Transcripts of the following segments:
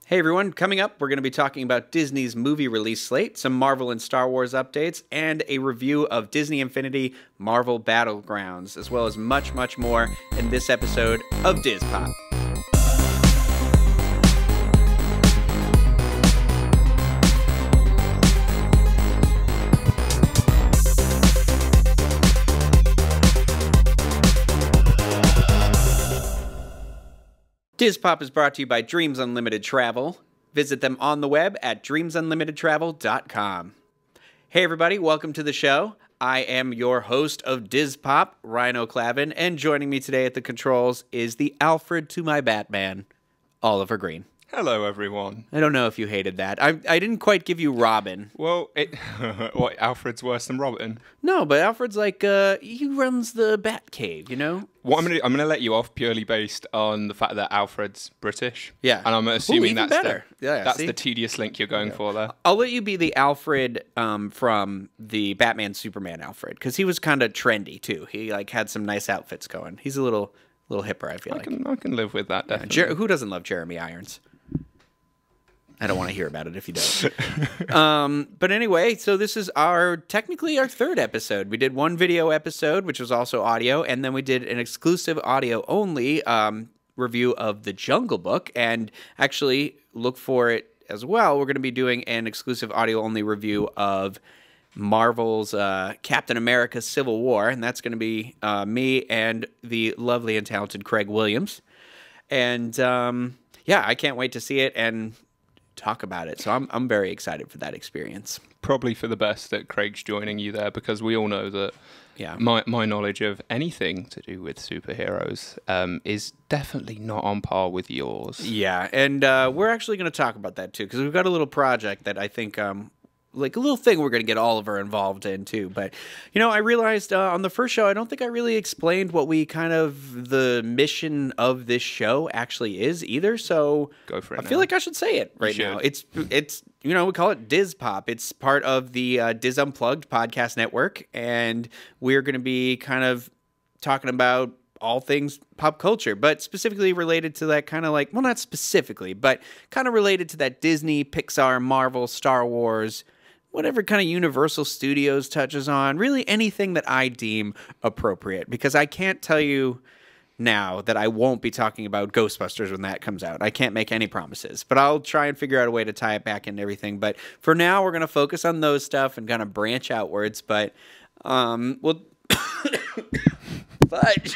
Hey everyone, coming up, we're going to be talking about Disney's movie release slate, some Marvel and Star Wars updates, and a review of Disney Infinity Marvel Battlegrounds, as well as much, much more in this episode of Diz Pop. Diz Pop is brought to you by Dreams Unlimited Travel. Visit them on the web at dreamsunlimitedtravel.com. Hey everybody, welcome to the show. I am your host of Diz Pop, Ryno Clavin, and joining me today at the controls is the Alfred to my Batman, Oliver Green. Hello, everyone. I don't know if you hated that. I didn't quite give you Robin. Well, what, Alfred's worse than Robin? No, but Alfred's like, he runs the Batcave, you know? Well, I'm gonna let you off purely based on the fact that Alfred's British. Yeah. And I'm assuming that's better. That's the tedious link you're going for there. I'll let you be the Alfred from the Batman Superman Alfred, because he was kind of trendy, too. He like had some nice outfits going. He's a little hipper, I feel like. I can live with that, definitely. Who doesn't love Jeremy Irons? I don't want to hear about it if you don't. But anyway, so this is technically our third episode. We did one video episode, which was also audio, and then we did an exclusive audio-only review of The Jungle Book, and actually look for it as well. We're going to be doing an exclusive audio-only review of Marvel's Captain America Civil War, and that's going to be me and the lovely and talented Craig Williams. And yeah, I can't wait to see it and talk about it. So I'm very excited for that experience. Probably for the best that Craig's joining you there, because we all know that my knowledge of anything to do with superheroes is definitely not on par with yours. Yeah, and we're actually going to talk about that too, because we've got a little project that I think like a little thing we're going to get Oliver involved in too. But, you know, I realized on the first show, I don't think I really explained what the mission of this show actually is either. So go for it. I feel like I should say it right now. It's you know, we call it Diz Pop. It's part of the Diz Unplugged podcast network. And we're going to be kind of talking about all things pop culture, but specifically related to that kind of like, well, not specifically, but kind of related to that Disney, Pixar, Marvel, Star Wars, whatever kind of Universal Studios touches on, really anything that I deem appropriate, because I can't tell you now that I won't be talking about Ghostbusters when that comes out. I can't make any promises, but I'll try and figure out a way to tie it back into everything. But for now, we're going to focus on those stuff and kind of branch outwards, but well, but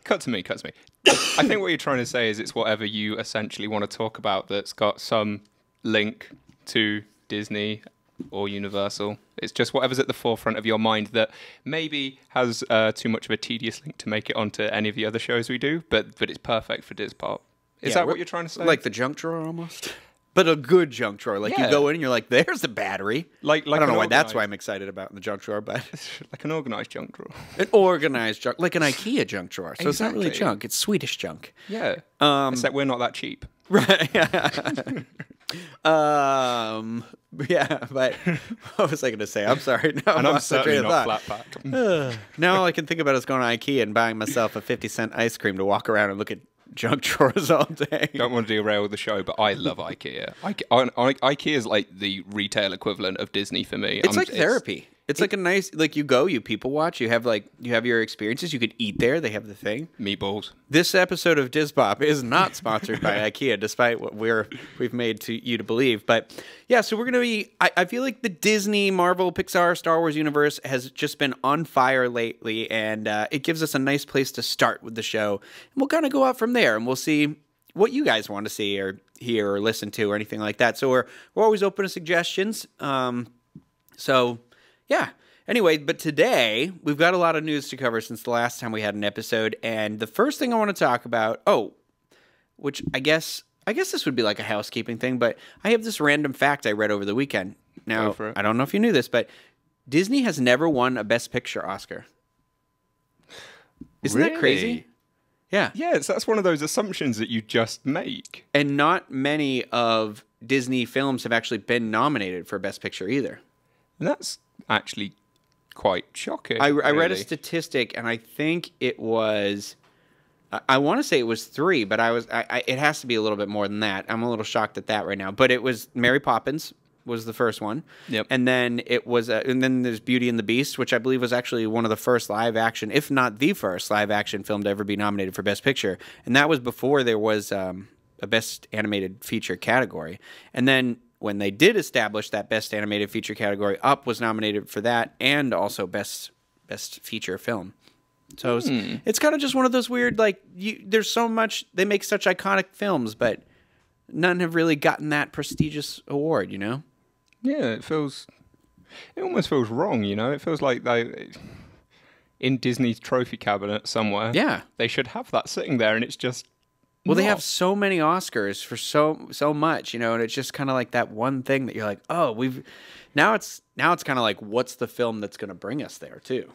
Cut to me. I think what you're trying to say is it's whatever you essentially want to talk about that's got some link to Disney or Universal. It's just whatever's at the forefront of your mind that maybe has too much of a tedious link to make it onto any of the other shows we do, but it's perfect for Diz Pop. Is that what you're trying to say? Like the junk drawer almost? But a good junk drawer. Like you go in and you're like, there's the battery. Like I don't know why that's why I'm excited about in the junk drawer, but like an organized junk drawer. An organized junk, like an IKEA junk drawer. So It's not really junk, it's Swedish junk. Yeah. Except we're not that cheap. Right. Yeah, but what was I going to say? I'm sorry. No, and I'm certainly not flat pack. Now all I can think about is going to IKEA and buying myself a 50-cent ice cream to walk around and look at junk drawers all day. Don't want to derail the show, but I love IKEA. IKEA is like the retail equivalent of Disney for me. It's like therapy. It's like a nice, like you people watch, you have your experiences, you could eat there, they have the thing. Meatballs. This episode of Diz Pop is not sponsored by IKEA, despite what we've made to you to believe. But yeah, so we're going to be, I feel like the Disney, Marvel, Pixar, Star Wars universe has just been on fire lately, and it gives us a nice place to start with the show. And we'll kind of go out from there, and we'll see what you guys want to see or hear or listen to or anything like that. So we're always open to suggestions. Yeah. Anyway, but today we've got a lot of news to cover since the last time we had an episode, and the first thing I want to talk about, which I guess this would be like a housekeeping thing, but I have this random fact I read over the weekend. Now, I don't know if you knew this, but Disney has never won a Best Picture Oscar. Isn't that crazy? Yeah. Yes, that's one of those assumptions that you just make. And not many of Disney films have actually been nominated for Best Picture either. And that's actually quite shocking. I read a statistic, and I think it was I want to say it was 3, but it has to be a little bit more than that. I'm a little shocked at that right now. But it was Mary Poppins was the first one. Yep. And then and then there's Beauty and the Beast, which I believe was actually one of the first live action, if not the first live action film to ever be nominated for Best Picture. And that was before there was a Best Animated Feature category. And then when they did establish that Best Animated Feature category, Up was nominated for that and also Best Feature Film. So it's kind of just one of those weird, like, there's so much, they make such iconic films, but none have really gotten that prestigious award, you know? Yeah, it almost feels wrong, you know? It feels like in Disney's trophy cabinet somewhere, they should have that sitting there, and it's just well, they have so many Oscars for so much, you know, and it's just kind of like that one thing that you're like, oh, now it's kind of like, what's the film that's going to bring us there too?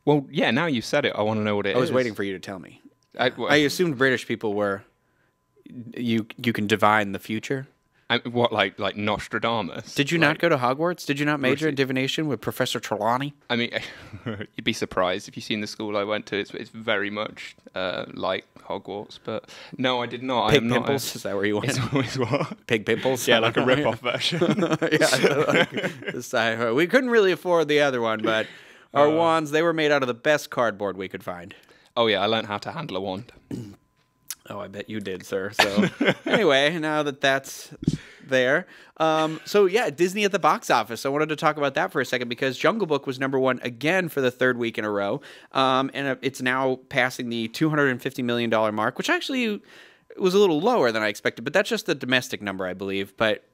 Well, yeah, now you've said it, I want to know what it is. I was waiting for you to tell me. I assumed British people were, you can divine the future. What, like Nostradamus? Did you not go to Hogwarts? Did you not major in divination with Professor Trelawney? I mean, you'd be surprised if you've seen the school I went to. It's very much like Hogwarts, but no, I did not. Pig Pimples? Is that where you went? It's what? Pig Pimples? Yeah, like a rip-off version. Yeah, we couldn't really afford the other one, but our wands, they were made out of the best cardboard we could find. Oh yeah, I learned how to handle a wand. Oh, I bet you did, sir. So anyway, now that that's there. So yeah, Disney at the box office. I wanted to talk about that for a second because Jungle Book was #1 again for the 3rd week in a row. And it's now passing the $250 million mark, which actually was a little lower than I expected, but that's just the domestic number, I believe. But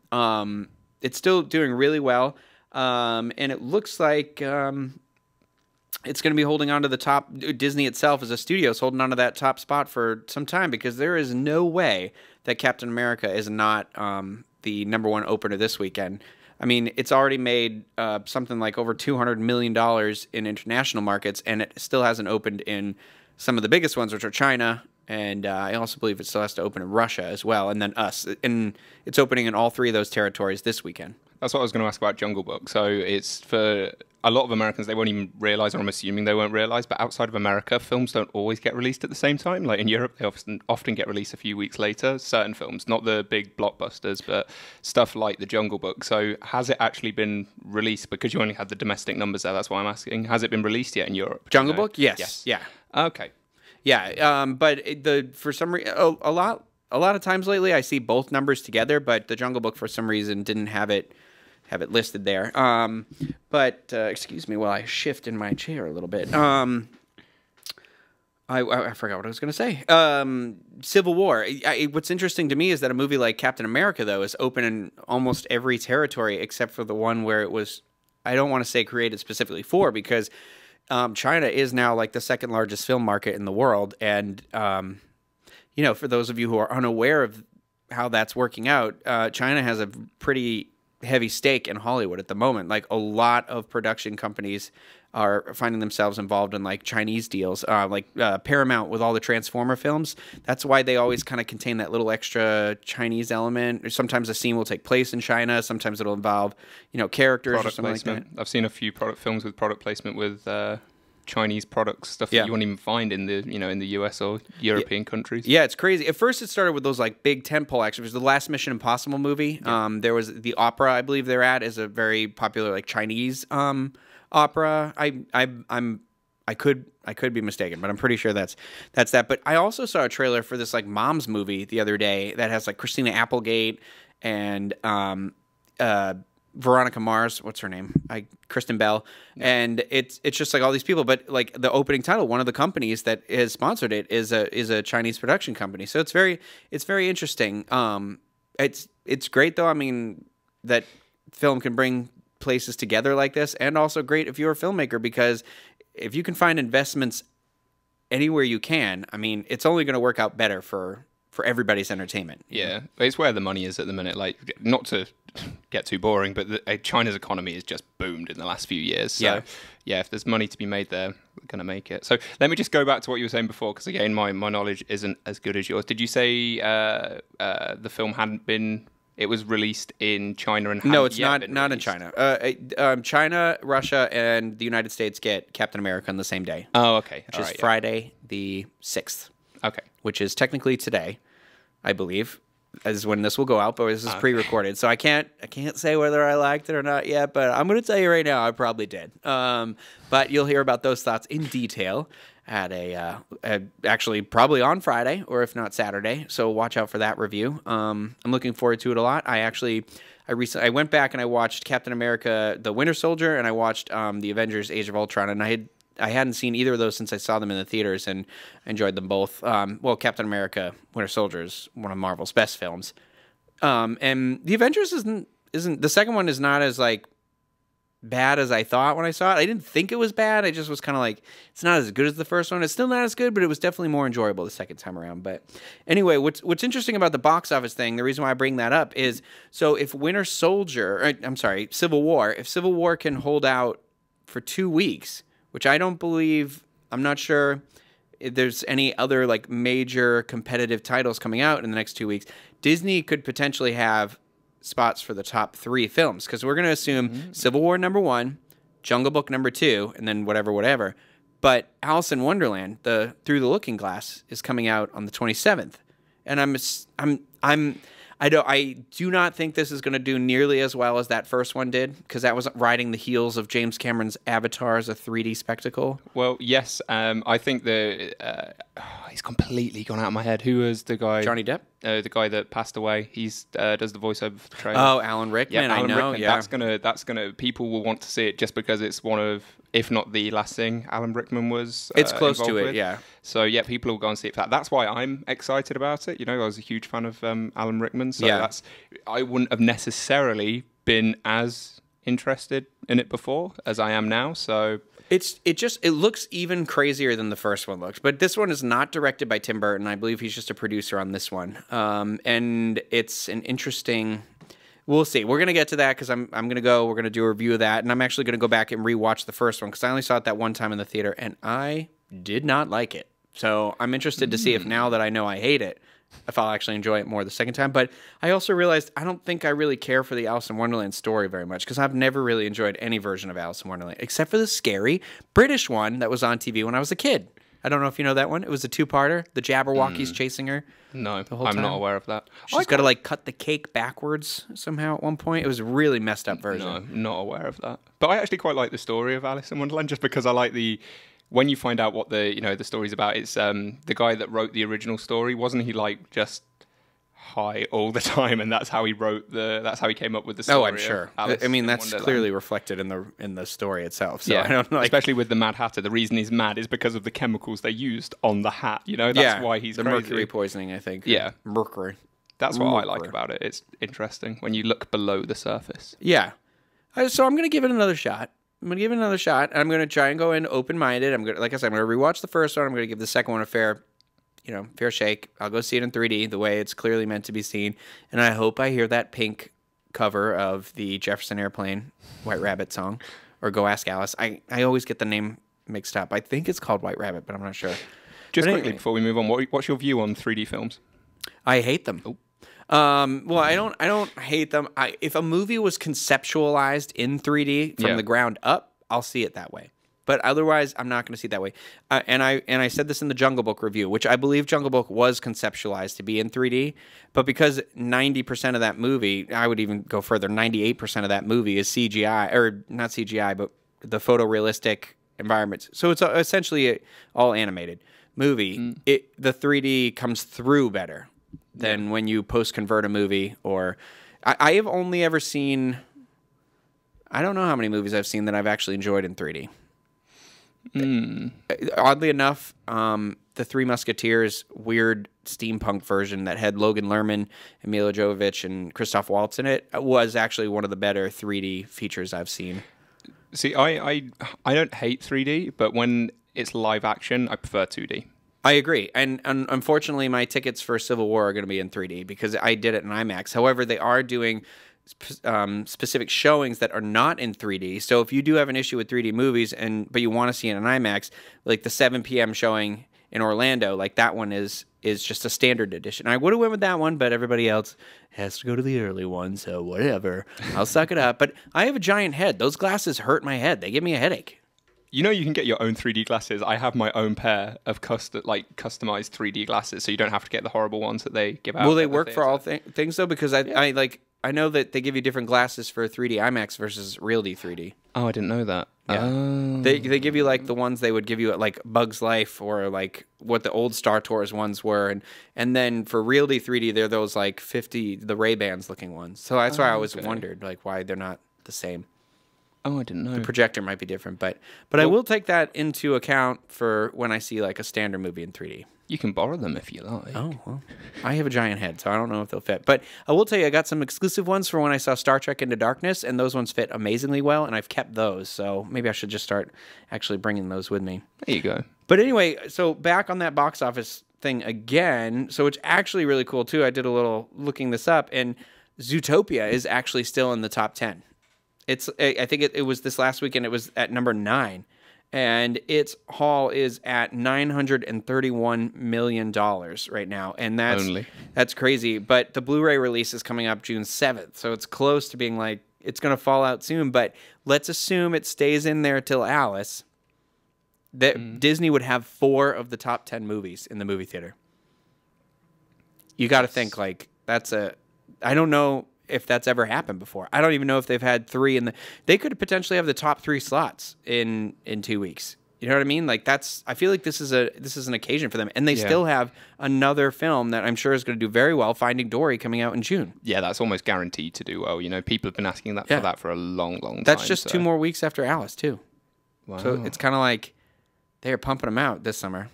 it's still doing really well. And it looks like it's going to be holding on to the top. Disney itself as a studio is holding on to that top spot for some time because there is no way that Captain America is not the #1 opener this weekend. I mean, it's already made something like over $200 million in international markets, and it still hasn't opened in some of the biggest ones, which are China, and I also believe it still has to open in Russia as well, and then us. And it's opening in all 3 of those territories this weekend. That's what I was going to ask about Jungle Book. So it's for a lot of Americans, they won't even realize, or I'm assuming they won't realize, but outside of America, films don't always get released at the same time. Like in Europe, they often get released a few weeks later, certain films, not the big blockbusters, but stuff like The Jungle Book. So has it actually been released? Because you only had the domestic numbers there, that's why I'm asking. Has it been released yet in Europe? Jungle Book? Yes. Yeah. Okay. Yeah, but for some reason, a lot of times lately, I see both numbers together, but The Jungle Book for some reason didn't have it listed there. But excuse me while I shift in my chair a little bit. I forgot what I was going to say. Civil War. What's interesting to me is that a movie like Captain America, though, is open in almost every territory except for the one where it was, I don't want to say created specifically for, because China is now like the 2nd largest film market in the world. And, you know, for those of you who are unaware of how that's working out, China has a pretty heavy stake in Hollywood at the moment. Like a lot of production companies are finding themselves involved in like Chinese deals, like Paramount with all the Transformer films. That's why they always kind of contain that little extra Chinese element. Or sometimes a scene will take place in China. Sometimes it'll involve, you know, characters product or something placement. like that. I've seen a few films with product placement with Chinese products, stuff that you won't even find in the in the US or European countries. Yeah, it's crazy. At first, it started with those like big tentpole action. It was the last Mission Impossible movie. Yeah. There was the opera, I believe they're at, is a very popular like Chinese opera. I could be mistaken, but I'm pretty sure that's that. But I also saw a trailer for this like Moms movie the other day that has like Christina Applegate and Veronica Mars, what's her name? Kristen Bell. Yeah. And it's just like all these people, but like the opening title, one of the companies that has sponsored it is a Chinese production company. So it's very interesting. It's great though. I mean, that film can bring places together like this, and also great if you're a filmmaker, because if you can find investments anywhere you can, I mean, it's only going to work out better for everybody's entertainment. Yeah, it's where the money is at the minute. Like, not to get too boring, but China's economy has just boomed in the last few years. So, yeah, if there's money to be made there, we're going to make it. So let me just go back to what you were saying before, because again, my knowledge isn't as good as yours. Did you say the film hadn't been... It was released in China and no, it's not in China. China, Russia, and the United States get Captain America on the same day. Oh, okay. Which is Friday the 6th. Okay. which is technically today, I believe, is when this will go out, but this is pre-recorded. So I can't say whether I liked it or not yet, but I'm going to tell you right now I probably did. But you'll hear about those thoughts in detail at actually probably on Friday, or if not Saturday. So watch out for that review. I'm looking forward to it a lot. I recently went back and I watched Captain America: The Winter Soldier, and I watched the Avengers: Age of Ultron, and I hadn't seen either of those since I saw them in the theaters, and enjoyed them both. Well, Captain America: Winter Soldier is one of Marvel's best films, and the Avengers isn't the second one is not as like bad as I thought when I saw it. I didn't think it was bad. I just was kind of like, it's not as good as the first one. It's still not as good, but it was definitely more enjoyable the second time around. But anyway, what's interesting about the box office thing, the reason why I bring that up is, so if Civil War, if Civil War can hold out for 2 weeks, which I don't believe, I'm not sure if there's any other like major competitive titles coming out in the next 2 weeks, Disney could potentially have spots for the top 3 films, because we're going to assume Civil War #1, Jungle Book #2, and then whatever. But Alice in Wonderland, the Through the Looking Glass, is coming out on the 27th, and I do not think this is going to do nearly as well as that first one did, because that was riding the heels of James Cameron's Avatar as a 3D spectacle. Well, yes, I think he's completely gone out of my head. Who was the guy? Johnny Depp? The guy that passed away. He's does the voiceover for the trailer. Oh, Alan Rickman. Yeah, Alan Rickman. Yeah, that's gonna. People will want to see it just because it's one of, if not the last thing Alan Rickman was. It's close to it. with. Yeah. So yeah, people will go and see it for that. That's why I'm excited about it. You know, I was a huge fan of Alan Rickman. So I wouldn't have necessarily been as interested in it before as I am now. So it looks even crazier than the first one looks. But this one is not directed by Tim Burton. I believe he's just a producer on this one. And it's an interesting. We'll see. We're gonna get to that, because we're gonna do a review of that, and I'm actually gonna go back and rewatch the first one, because I only saw it that one time in the theater, and I did not like it. So I'm interested to see if, now that I know I hate it, if I'll actually enjoy it more the second time. But I also realized I don't think I really care for the Alice in Wonderland story very much, because I've never really enjoyed any version of Alice in Wonderland, except for the scary British one that was on TV when I was a kid. I don't know if you know that one. It was a 2-parter. The Jabberwockies chasing her. No, I'm not aware of that. She's got to like cut the cake backwards somehow at one point. It was a really messed up version. No, not aware of that. But I actually quite like the story of Alice in Wonderland, just because I like when you find out what the story's about. It's the guy that wrote the original story. Wasn't he like just high all the time, and that's how he came up with the story? Oh, I'm sure. I mean, that's clearly reflected in the story itself. So I don't know, especially with the Mad Hatter. The reason he's mad is because of the chemicals they used on the hat. You know, that's why he's the crazy. mercury poisoning, I think. Yeah, mercury. That's what I like about it. It's interesting when you look below the surface. Yeah. So I'm going to give it another shot. I'm going to give it another shot, and I'm going to try and go in open-minded. Like I said, I'm going to rewatch the first one. I'm going to give the second one a fair shake. I'll go see it in 3D the way it's clearly meant to be seen, and I hope I hear that pink cover of the Jefferson Airplane White Rabbit song, or Go Ask Alice. I always get the name mixed up. I think it's called White Rabbit, but I'm not sure. Just quickly before we move on, what's your view on 3D films? I hate them. Oh. Well, I don't hate them. If a movie was conceptualized in 3D from the ground up, I'll see it that way. But otherwise, I'm not going to see it that way. And I said this in the Jungle Book review, which I believe Jungle Book was conceptualized to be in 3D. But because 90% of that movie, I would even go further, 98% of that movie is CGI, or not CGI, but the photorealistic environments. So it's essentially all animated movie. The 3D comes through better than when you post-convert a movie. Or I have only ever seen, I don't know how many movies I've seen that I've actually enjoyed in 3D. Oddly enough, the Three Musketeers weird steampunk version that had Logan Lerman, Mila Jovovich, and Christoph Waltz in it was actually one of the better 3D features I've seen. See, I don't hate 3D, but when it's live action, I prefer 2D. I agree. And unfortunately, my tickets for Civil War are going to be in 3D because I did it in IMAX. However, they are doing specific showings that are not in 3D. So if you do have an issue with 3D movies, but you want to see it in IMAX, like the 7 p.m. showing in Orlando, like that one is just a standard edition. I would have went with that one, but everybody else has to go to the early one, so whatever. I'll suck it up. But I have a giant head. Those glasses hurt my head. They give me a headache. You know, you can get your own 3D glasses. I have my own pair of customized 3D glasses, so you don't have to get the horrible ones that they give out. Will they work for all things though? Because I know that they give you different glasses for 3D IMAX versus Realty 3D. Oh, I didn't know that. Yeah. Oh. They give you like the ones they would give you at like Bug's Life or like what the old Star Tours ones were, and then for Realty 3D they're those like the Ray-Bans looking ones. So that's why I always wondered like why they're not the same. Oh, I didn't know. The projector might be different, but I will take that into account for when I see like a standard movie in 3D. You can borrow them if you like. Oh, well, I have a giant head, so I don't know if they'll fit. But I will tell you, I got some exclusive ones for when I saw Star Trek Into Darkness, and those ones fit amazingly well, and I've kept those. So maybe I should just start actually bringing those with me. There you go. But anyway, so back on that box office thing again. So it's actually really cool, too. I did a little looking this up, and Zootopia is actually still in the top 10. I think it was this last weekend. It was at number 9. And its haul is at $931 million right now. And that's crazy. But the Blu-ray release is coming up June 7th. So it's close to being like, it's going to fall out soon. But let's assume it stays in there till Alice. That Disney would have 4 of the top 10 movies in the movie theater. You got to think like I don't know if that's ever happened before. I don't even know if they've had 3 they could potentially have the top 3 slots in 2 weeks. You know what I mean? Like I feel like this is an occasion for them, and they still have another film that I'm sure is going to do very well, Finding Dory, coming out in June. Yeah, that's almost guaranteed to do well. You know, people have been asking for that for a long time. That's just 2 more weeks after Alice too. Wow. So it's kind of like they're pumping them out this summer.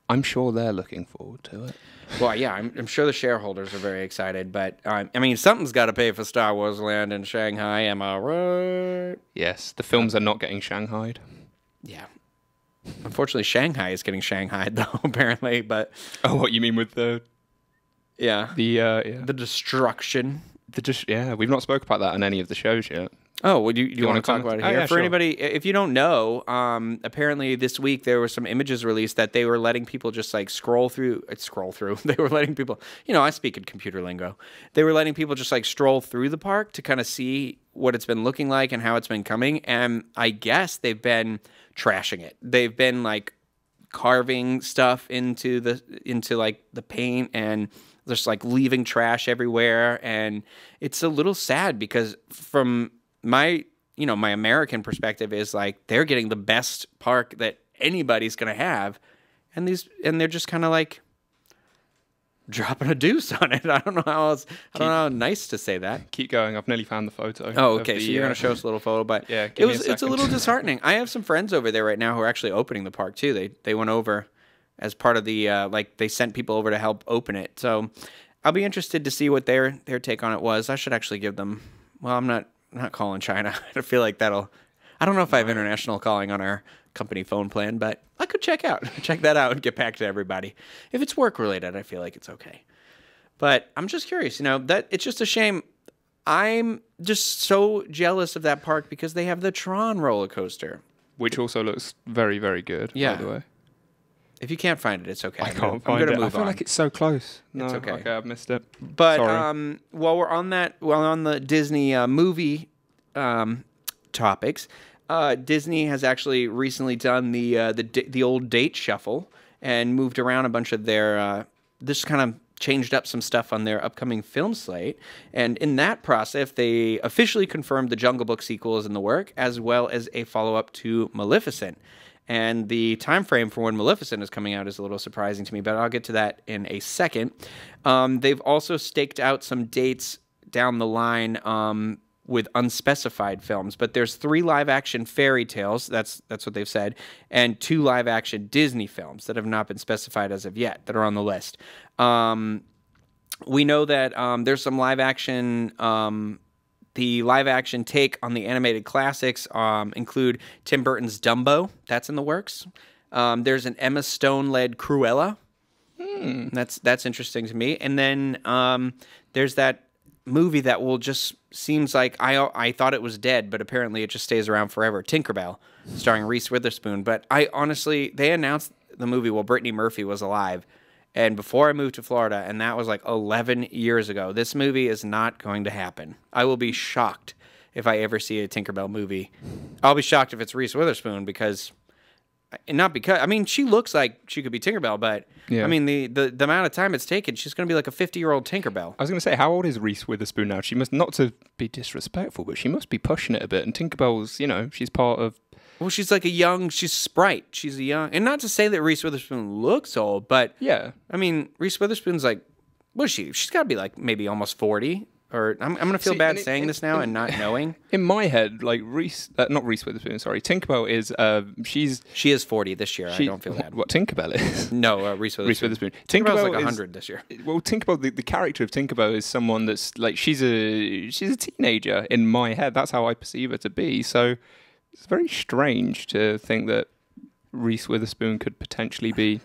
I'm sure they're looking forward to it. Well, yeah, I'm sure the shareholders are very excited, but I mean, something's got to pay for Star Wars Land in Shanghai, am I right? Yes, the films are not getting shanghaied. Yeah. Unfortunately, Shanghai is getting shanghaied, though, apparently, but... Oh, what you mean with the... Yeah. The destruction. We've not spoke about that in any of the shows yet. Oh, well, do you want to talk about it here? Yeah, For anybody, if you don't know, apparently this week there were some images released that they were letting people just like scroll through. They were letting people, I speak in computer lingo. They were letting people just like stroll through the park to kind of see what it's been looking like and how it's been coming. And I guess they've been trashing it. They've been like carving stuff into like the paint and just like leaving trash everywhere. And it's a little sad because from my American perspective is like they're getting the best park that anybody's going to have, and they're just kind of like dropping a deuce on it. I don't know how nice to say that. Keep going. I've nearly found the photo. Oh, okay. So you're going to show us a little photo, but yeah, it's a little disheartening. I have some friends over there right now who are actually opening the park too. They went over as part of the they sent people over to help open it. So I'll be interested to see what their take on it was. I should actually give them. Well, I'm not calling China. I feel like I don't know if I have international calling on our company phone plan, but I could check that out and get back to everybody. If it's work related, I feel like it's okay. But I'm just curious, that it's just a shame. I'm just so jealous of that park because they have the Tron roller coaster, which also looks very, very good. Yeah. By the way. If you can't find it, it's okay. I can't find it. I feel like it's so close. No, it's okay. Okay, I've missed it. But sorry. While we're on the Disney movie topics, Disney has actually recently done the old date shuffle and moved around a bunch of their just kind of changed up some stuff on their upcoming film slate. And in that process, they officially confirmed the Jungle Book sequel is in the work, as well as a follow-up to Maleficent. And the time frame for when Maleficent is coming out is a little surprising to me, but I'll get to that in a second. They've also staked out some dates down the line with unspecified films, but there's 3 live-action fairy tales, that's what they've said, and 2 live-action Disney films that have not been specified as of yet that are on the list. We know that there's some live-action... The live-action take on the animated classics include Tim Burton's Dumbo. That's in the works. There's an Emma Stone-led Cruella. That's interesting to me. And then there's that movie that seems like I thought it was dead, but apparently it just stays around forever. Tinkerbell, starring Reese Witherspoon. But they announced the movie while Brittany Murphy was alive. And before I moved to Florida, and that was like 11 years ago, this movie is not going to happen. I will be shocked if I ever see a Tinkerbell movie. I'll be shocked if it's Reese Witherspoon because, and not because, I mean, she looks like she could be Tinkerbell, but I mean, the amount of time it's taken, she's going to be like a 50-year-old Tinkerbell. I was going to say, how old is Reese Witherspoon now? She must, not to be disrespectful, but she must be pushing it a bit. And Tinkerbell's, you know, she's part of... Well, she's like she's Sprite. She's a young, and not to say that Reese Witherspoon looks old, but yeah. I mean, Reese Witherspoon's like, what is she? She's got to be like maybe almost 40. Or I'm going to feel bad saying this now and not knowing. In my head, like not Reese Witherspoon, sorry. Tinkerbell is, she is 40 this year. I don't feel bad. What Tinkerbell is? No, Reese Witherspoon. Reese Witherspoon. Tinkerbell's like 100 this year. Well, Tinkerbell, the character of Tinkerbell is someone that's like, she's a teenager in my head. That's how I perceive her to be. So it's very strange to think that Reese Witherspoon could potentially be...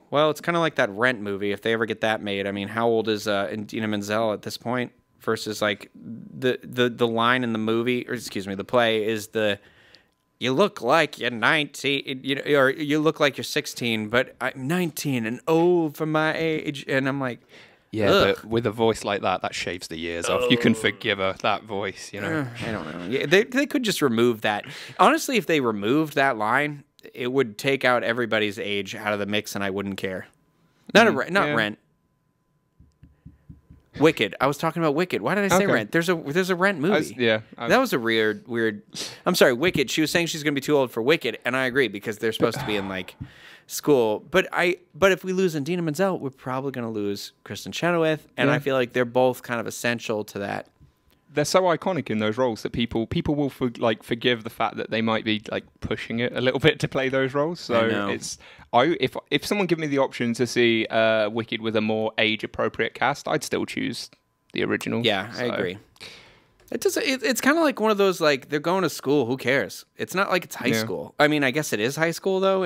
Well, it's kind of like that Rent movie. If they ever get that made, I mean, how old is Idina Menzel at this point? Versus like the line in the movie, or excuse me, the play is you look like you're 19, you know, or you look like you're 16, but I'm 19 and old for my age, and I'm like, yeah, ugh. But with a voice like that shaves the years off. You can forgive her that voice, you know. I don't know. Yeah, they could just remove that. Honestly, if they removed that line, it would take out everybody's age out of the mix, and I wouldn't care. Not Rent. Wicked. I was talking about Wicked. Why did I say Rent? There's a Rent movie. That was a weird. I'm sorry, Wicked. She was saying she's gonna be too old for Wicked, and I agree because they're supposed to be in like school. But if we lose Idina Menzel, we're probably gonna lose Kristen Chenoweth, and I feel like they're both kind of essential to that. They're so iconic in those roles that people will forgive the fact that they might be like pushing it a little bit to play those roles. So if someone gave me the option to see Wicked with a more age appropriate cast, I'd still choose the original. Yeah, I agree. It's kind of like one of those like they're going to school. Who cares? It's not like it's high school. I mean, I guess it is high school though.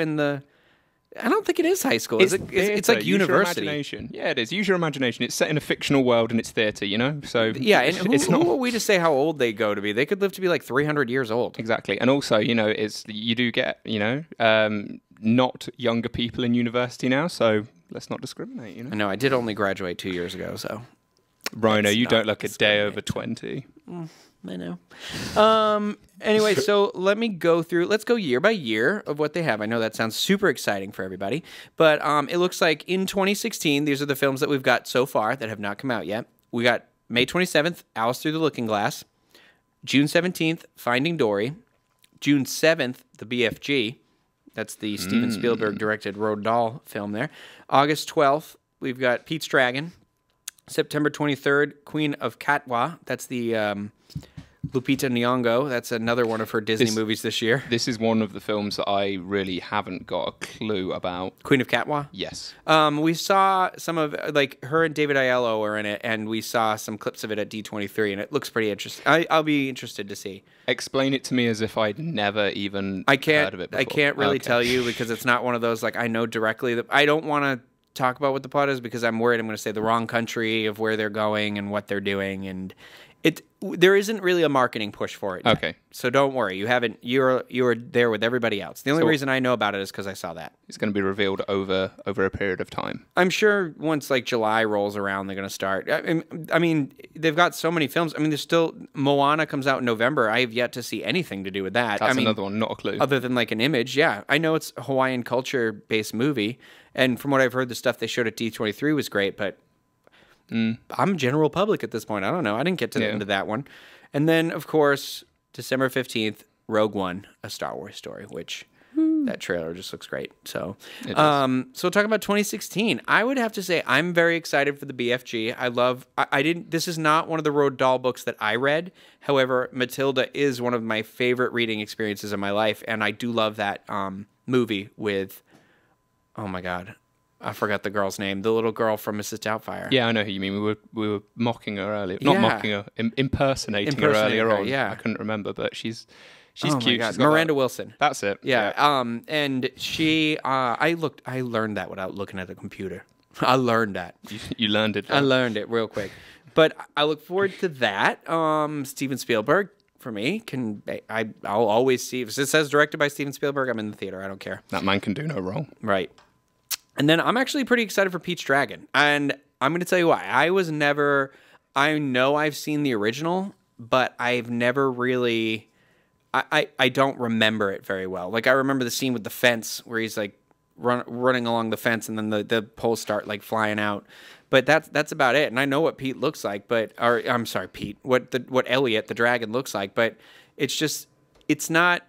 I don't think it is high school. It's like university. Yeah, it is. Use your imagination. It's set in a fictional world and it's theater, you know? So yeah, and who are we to say how old they go to be? They could live to be like 300 years old. Exactly. And also, you know, you do get, you know, not younger people in university now, so let's not discriminate, you know? I know. I did only graduate 2 years ago, so... Ryno, you don't look a day over 20. I know. Anyway, so let's go year by year of what they have. I know that sounds super exciting for everybody, but it looks like in 2016, these are the films that we've got so far that have not come out yet. We got May 27th, Alice Through the Looking Glass. June 17th, Finding Dory. June 7th, The BFG. That's the Steven Spielberg directed Roald Dahl film there. August 12th, we've got Pete's Dragon. September 23rd, Queen of Katwa. That's the Lupita Nyong'o. That's another one of her Disney movies this year. This is one of the films that I really haven't got a clue about. Queen of Katwa? Yes. We saw some of, like, her and David Aiello are in it, and we saw some clips of it at D23, and it looks pretty interesting. I'll be interested to see. Explain it to me as if I'd never even heard of it before. I can't really tell you because it's not one of those, like, I know directly. That I don't want to talk about what the plot is because I'm worried I'm going to say the wrong country of where they're going and what they're doing, and there isn't really a marketing push for it yet. Okay, so don't worry, you're there with everybody else. The only reason I know about it is because I saw that. It's going to be revealed over a period of time. I'm sure once like July rolls around, they're going to start. I mean, they've got so many films. I mean, there's still Moana comes out in November. I have yet to see anything to do with that. That's another one, not a clue. Other than like an image, yeah. I know it's a Hawaiian culture based movie. And from what I've heard, the stuff they showed at D23 was great, but I'm general public at this point. I don't know. I didn't get to the end of that one. And then, of course, December 15th, Rogue One, A Star Wars Story, which that trailer just looks great. So, so talking about 2016, I would have to say I'm very excited for the BFG. This is not one of the Roald Dahl books that I read. However, Matilda is one of my favorite reading experiences in my life, and I do love that movie with... Oh my God, I forgot the girl's name. The little girl from Mrs. Doubtfire. Yeah, I know who you mean. We were mocking her earlier. Not mocking her, impersonating her earlier on. Yeah, I couldn't remember, but she's oh cute. My God. Miranda Wilson. That's it. Yeah. And she, I learned that without looking at the computer. I learned that. You learned it. I learned it real quick. But I look forward to that. Steven Spielberg. For me, I'll always see if it says directed by Steven Spielberg, I'm in the theater. I don't care. That man can do no wrong. Right. And then I'm actually pretty excited for Pete's Dragon. And I'm going to tell you why. I know I've seen the original, but I've never really. I don't remember it very well. Like I remember the scene with the fence where he's like running along the fence, and then the poles start like flying out. But that's about it. And I know what Pete looks like, or I'm sorry, Pete. What Elliot the dragon looks like, but it's not.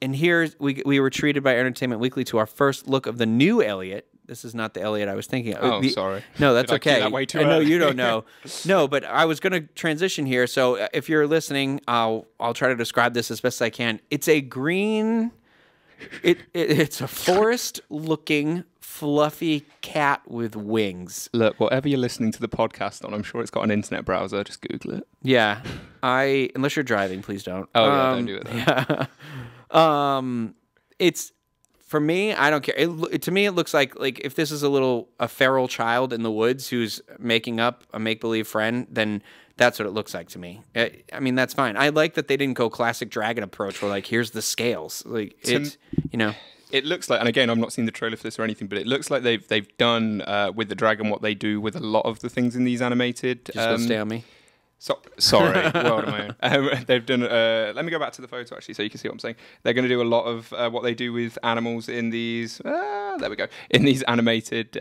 And here we were treated by Entertainment Weekly to our first look of the new Elliot. This is not the Elliot I was thinking of. Oh, sorry. No, that's okay. That way too I know early? you don't know. No, but I was going to transition here. So if you're listening, I'll try to describe this as best I can. It's a green. It's a forest-looking, fluffy cat with wings. Look, whatever you're listening to the podcast on, I'm sure it's got an internet browser. Just Google it. Yeah, unless you're driving, please don't. Oh yeah, don't do it then. Yeah. It's. For me, I don't care. To me, it looks like if this is a feral child in the woods who's making up a make-believe friend, then that's what it looks like to me. I mean, that's fine. I like that they didn't go classic dragon approach where like, here's the scales. Like it's, It looks like, and again, I've not seen the trailer for this or anything, but it looks like they've done with the dragon what they do with a lot of the things in these animated. Just go stay on me. Sorry, world of my own. They've done. Let me go back to the photo actually, so you can see what I'm saying. They're going to do a lot of what they do with animals in these. There we go. In these animated,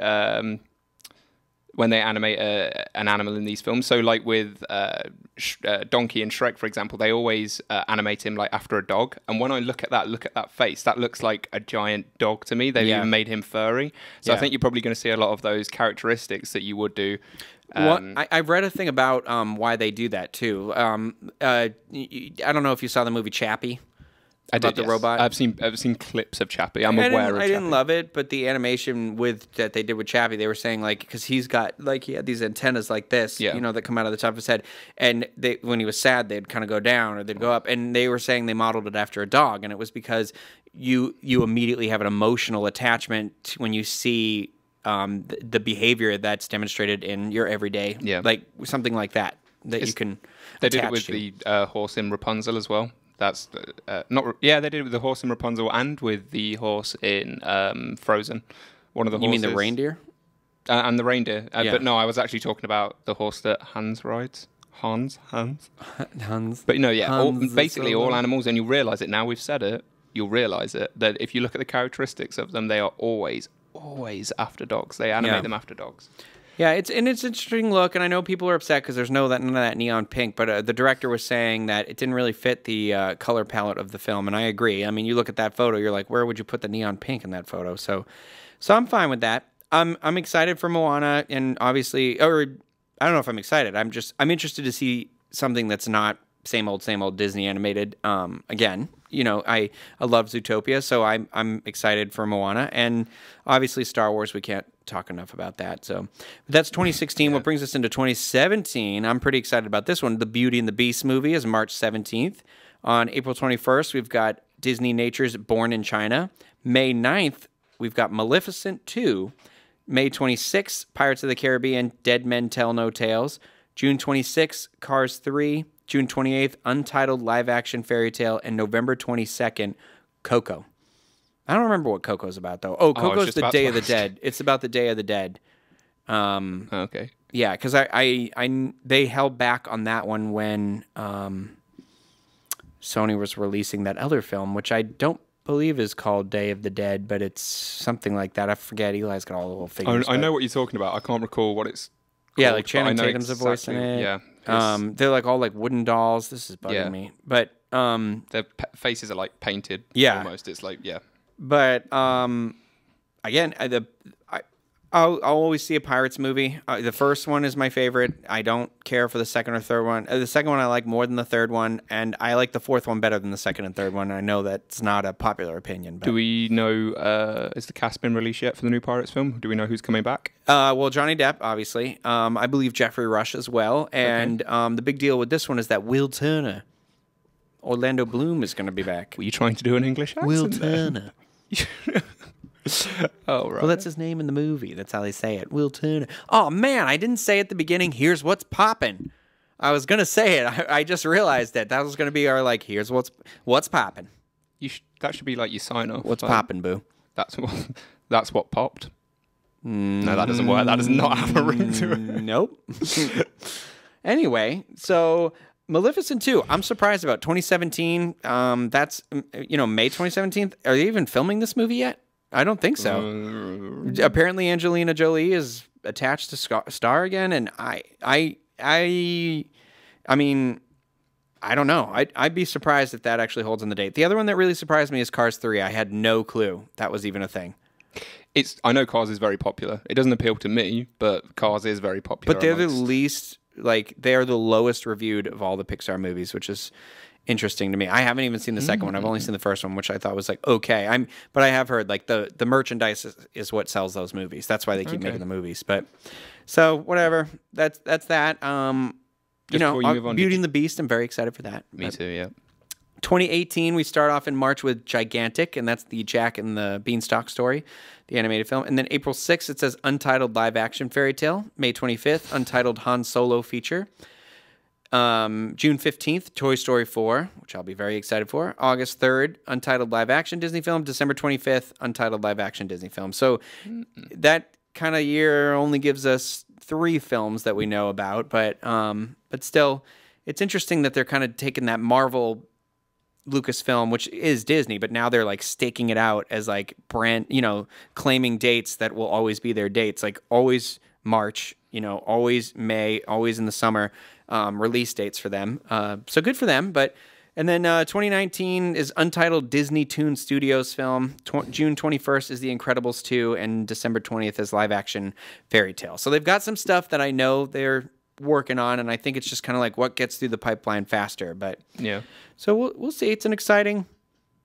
when they animate an animal in these films. So, like with Donkey and Shrek, for example, they always animate him like after a dog. And when I look at that face, that looks like a giant dog to me. They've even made him furry. So I think you're probably going to see a lot of those characteristics that you would do. I've read a thing about why they do that too. I don't know if you saw the movie Chappie. About the robot. I've seen clips of Chappie. I'm aware of Chappie. I didn't love it, but the animation that they did with Chappie, they were saying like because he had these antennas like this, that come out of the top of his head, and when he was sad, they'd kind of go down or they'd go up, and they were saying they modeled it after a dog, and it was because you immediately have an emotional attachment when you see the behavior that's demonstrated in your everyday, like something like that you can. They did it with the horse in Rapunzel as well. That's not. Yeah, they did it with the horse in Rapunzel and with the horse in Frozen. One of the horses. You mean the reindeer? And the reindeer. But no, I was actually talking about the horse that Hans rides. Hans. But no, yeah. Basically, all animals, and you'll realise it now. We've said it. You'll realise it that if you look at the characteristics of them, they are always after dogs. They animate them after dogs. Yeah, it's an interesting look, and I know people are upset because there's none of that neon pink, but the director was saying that it didn't really fit the color palette of the film, and I agree. I mean, you look at that photo, you're like, where would you put the neon pink in that photo? So I'm fine with that. I'm excited for Moana, and obviously, or I don't know if I'm excited. I'm interested to see something that's not same old Disney animated. Again, I love Zootopia, so I'm excited for Moana, and obviously Star Wars. We can't talk enough about that. So that's 2016. What brings us into 2017? I'm pretty excited about this one. The Beauty and the Beast movie is March 17th. On April 21st, we've got Disney Nature's Born in China. May 9th, we've got Maleficent 2. May 26th, Pirates of the Caribbean, Dead Men Tell No Tales. June 26th, Cars 3. June 28th, Untitled Live-Action Fairy Tale. And November 22nd, Coco. I don't remember what Coco's about, though. Oh, Coco's the Day of the Dead. It's about the Day of the Dead. Okay. Yeah, because they held back on that one when Sony was releasing that other film, which I don't believe is called Day of the Dead, but it's something like that. I forget. Eli's got all the little figures. I know what you're talking about. I can't recall what it's called. Yeah, like Channing Tatum's a voice in it. Yeah. They're like all like wooden dolls. This is bugging me. But their faces are like painted. Yeah. Almost. It's like, yeah. But again, I'll always see a Pirates movie. The first one is my favorite. I don't care for the second or third one. The second one I like more than the third one, and I like the fourth one better than the second and third one. I know that's not a popular opinion. But. Do we know, has the cast been released yet for the new Pirates film? Do we know who's coming back? Well, Johnny Depp, obviously. I believe Jeffrey Rush as well. And the big deal with this one is that Will Turner, Orlando Bloom, is going to be back. Were you trying to do an English accent? Will Turner. Oh, right. Well, that's his name in the movie. That's how they say it. Will Turner. Oh, man, I didn't say at the beginning, here's what's poppin'. I was going to say it. I just realized that was going to be our, like, here's what's poppin'. That should be like your sign-off. What's poppin', boo? That's what popped. No, that doesn't work. That does not have a ring to it. Nope. Anyway, so Maleficent 2, I'm surprised about 2017. That's May 2017. Are they even filming this movie yet? I don't think so. Apparently, Angelina Jolie is attached to star again, and I mean, I don't know. I'd be surprised if that actually holds on the date. The other one that really surprised me is Cars 3. I had no clue that was even a thing. I know Cars is very popular. It doesn't appeal to me, but Cars is very popular. But they're the least, they are the lowest reviewed of all the Pixar movies, which is interesting to me. I haven't even seen the second one. I've only seen the first one, which I thought was okay. But I have heard the merchandise is what sells those movies. That's why they keep making the movies. But so whatever. That's that. Beauty and the Beast. I'm very excited for that. Me too. Yeah. 2018, we start off in March with Gigantic, and that's the Jack and the Beanstalk story, the animated film. And then April 6th, it says Untitled Live-Action Fairy Tale. May 25th, Untitled Han Solo feature. June 15th, Toy Story 4, which I'll be very excited for. August 3rd, Untitled Live-Action Disney film. December 25th, Untitled Live-Action Disney film. So that kind of year only gives us 3 films that we know about, but still, it's interesting that they're kind of taking that Marvel Lucasfilm, which is Disney, but now they're staking it out as brand, claiming dates that will always be their dates, always March, always May, always in the summer, release dates for them. So good for them. And then 2019 is Untitled Disney Toon Studios film. June 21st is The Incredibles 2, and December 20th is live action Fairy Tale. So they've got some stuff that I know they're working on, and I think it's just kind of what gets through the pipeline faster. But yeah, so we'll see. It's an exciting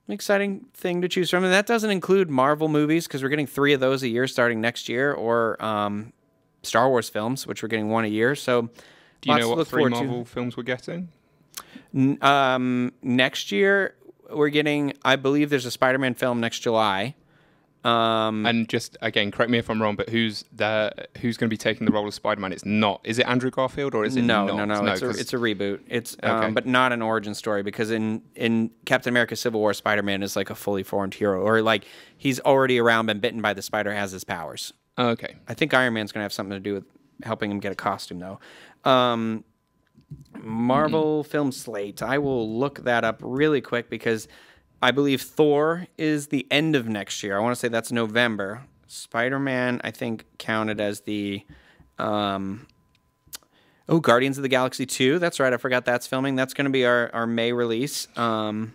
thing to choose from, and that doesn't include Marvel movies because we're getting 3 of those a year starting next year, or Star Wars films, which we're getting 1 a year. So do you know what 3 Marvel films we're getting? Next year we're getting, I believe there's a Spider-Man film next July. And just again, correct me if I'm wrong, but who's going to be taking the role of Spider-Man? Is it Andrew Garfield or is it no? not? It's a reboot. It's but not an origin story, because in Captain America: Civil War, Spider-Man is a fully formed hero, or he's already around, been bitten by the spider, has his powers. Okay. I think Iron Man's going to have something to do with helping him get a costume though. Marvel film slate. I will look that up really quick because I believe Thor is the end of next year. I want to say that's November. Spider-Man, I think, counted as the... Guardians of the Galaxy 2. That's right. I forgot that's filming. That's going to be our May release. I'll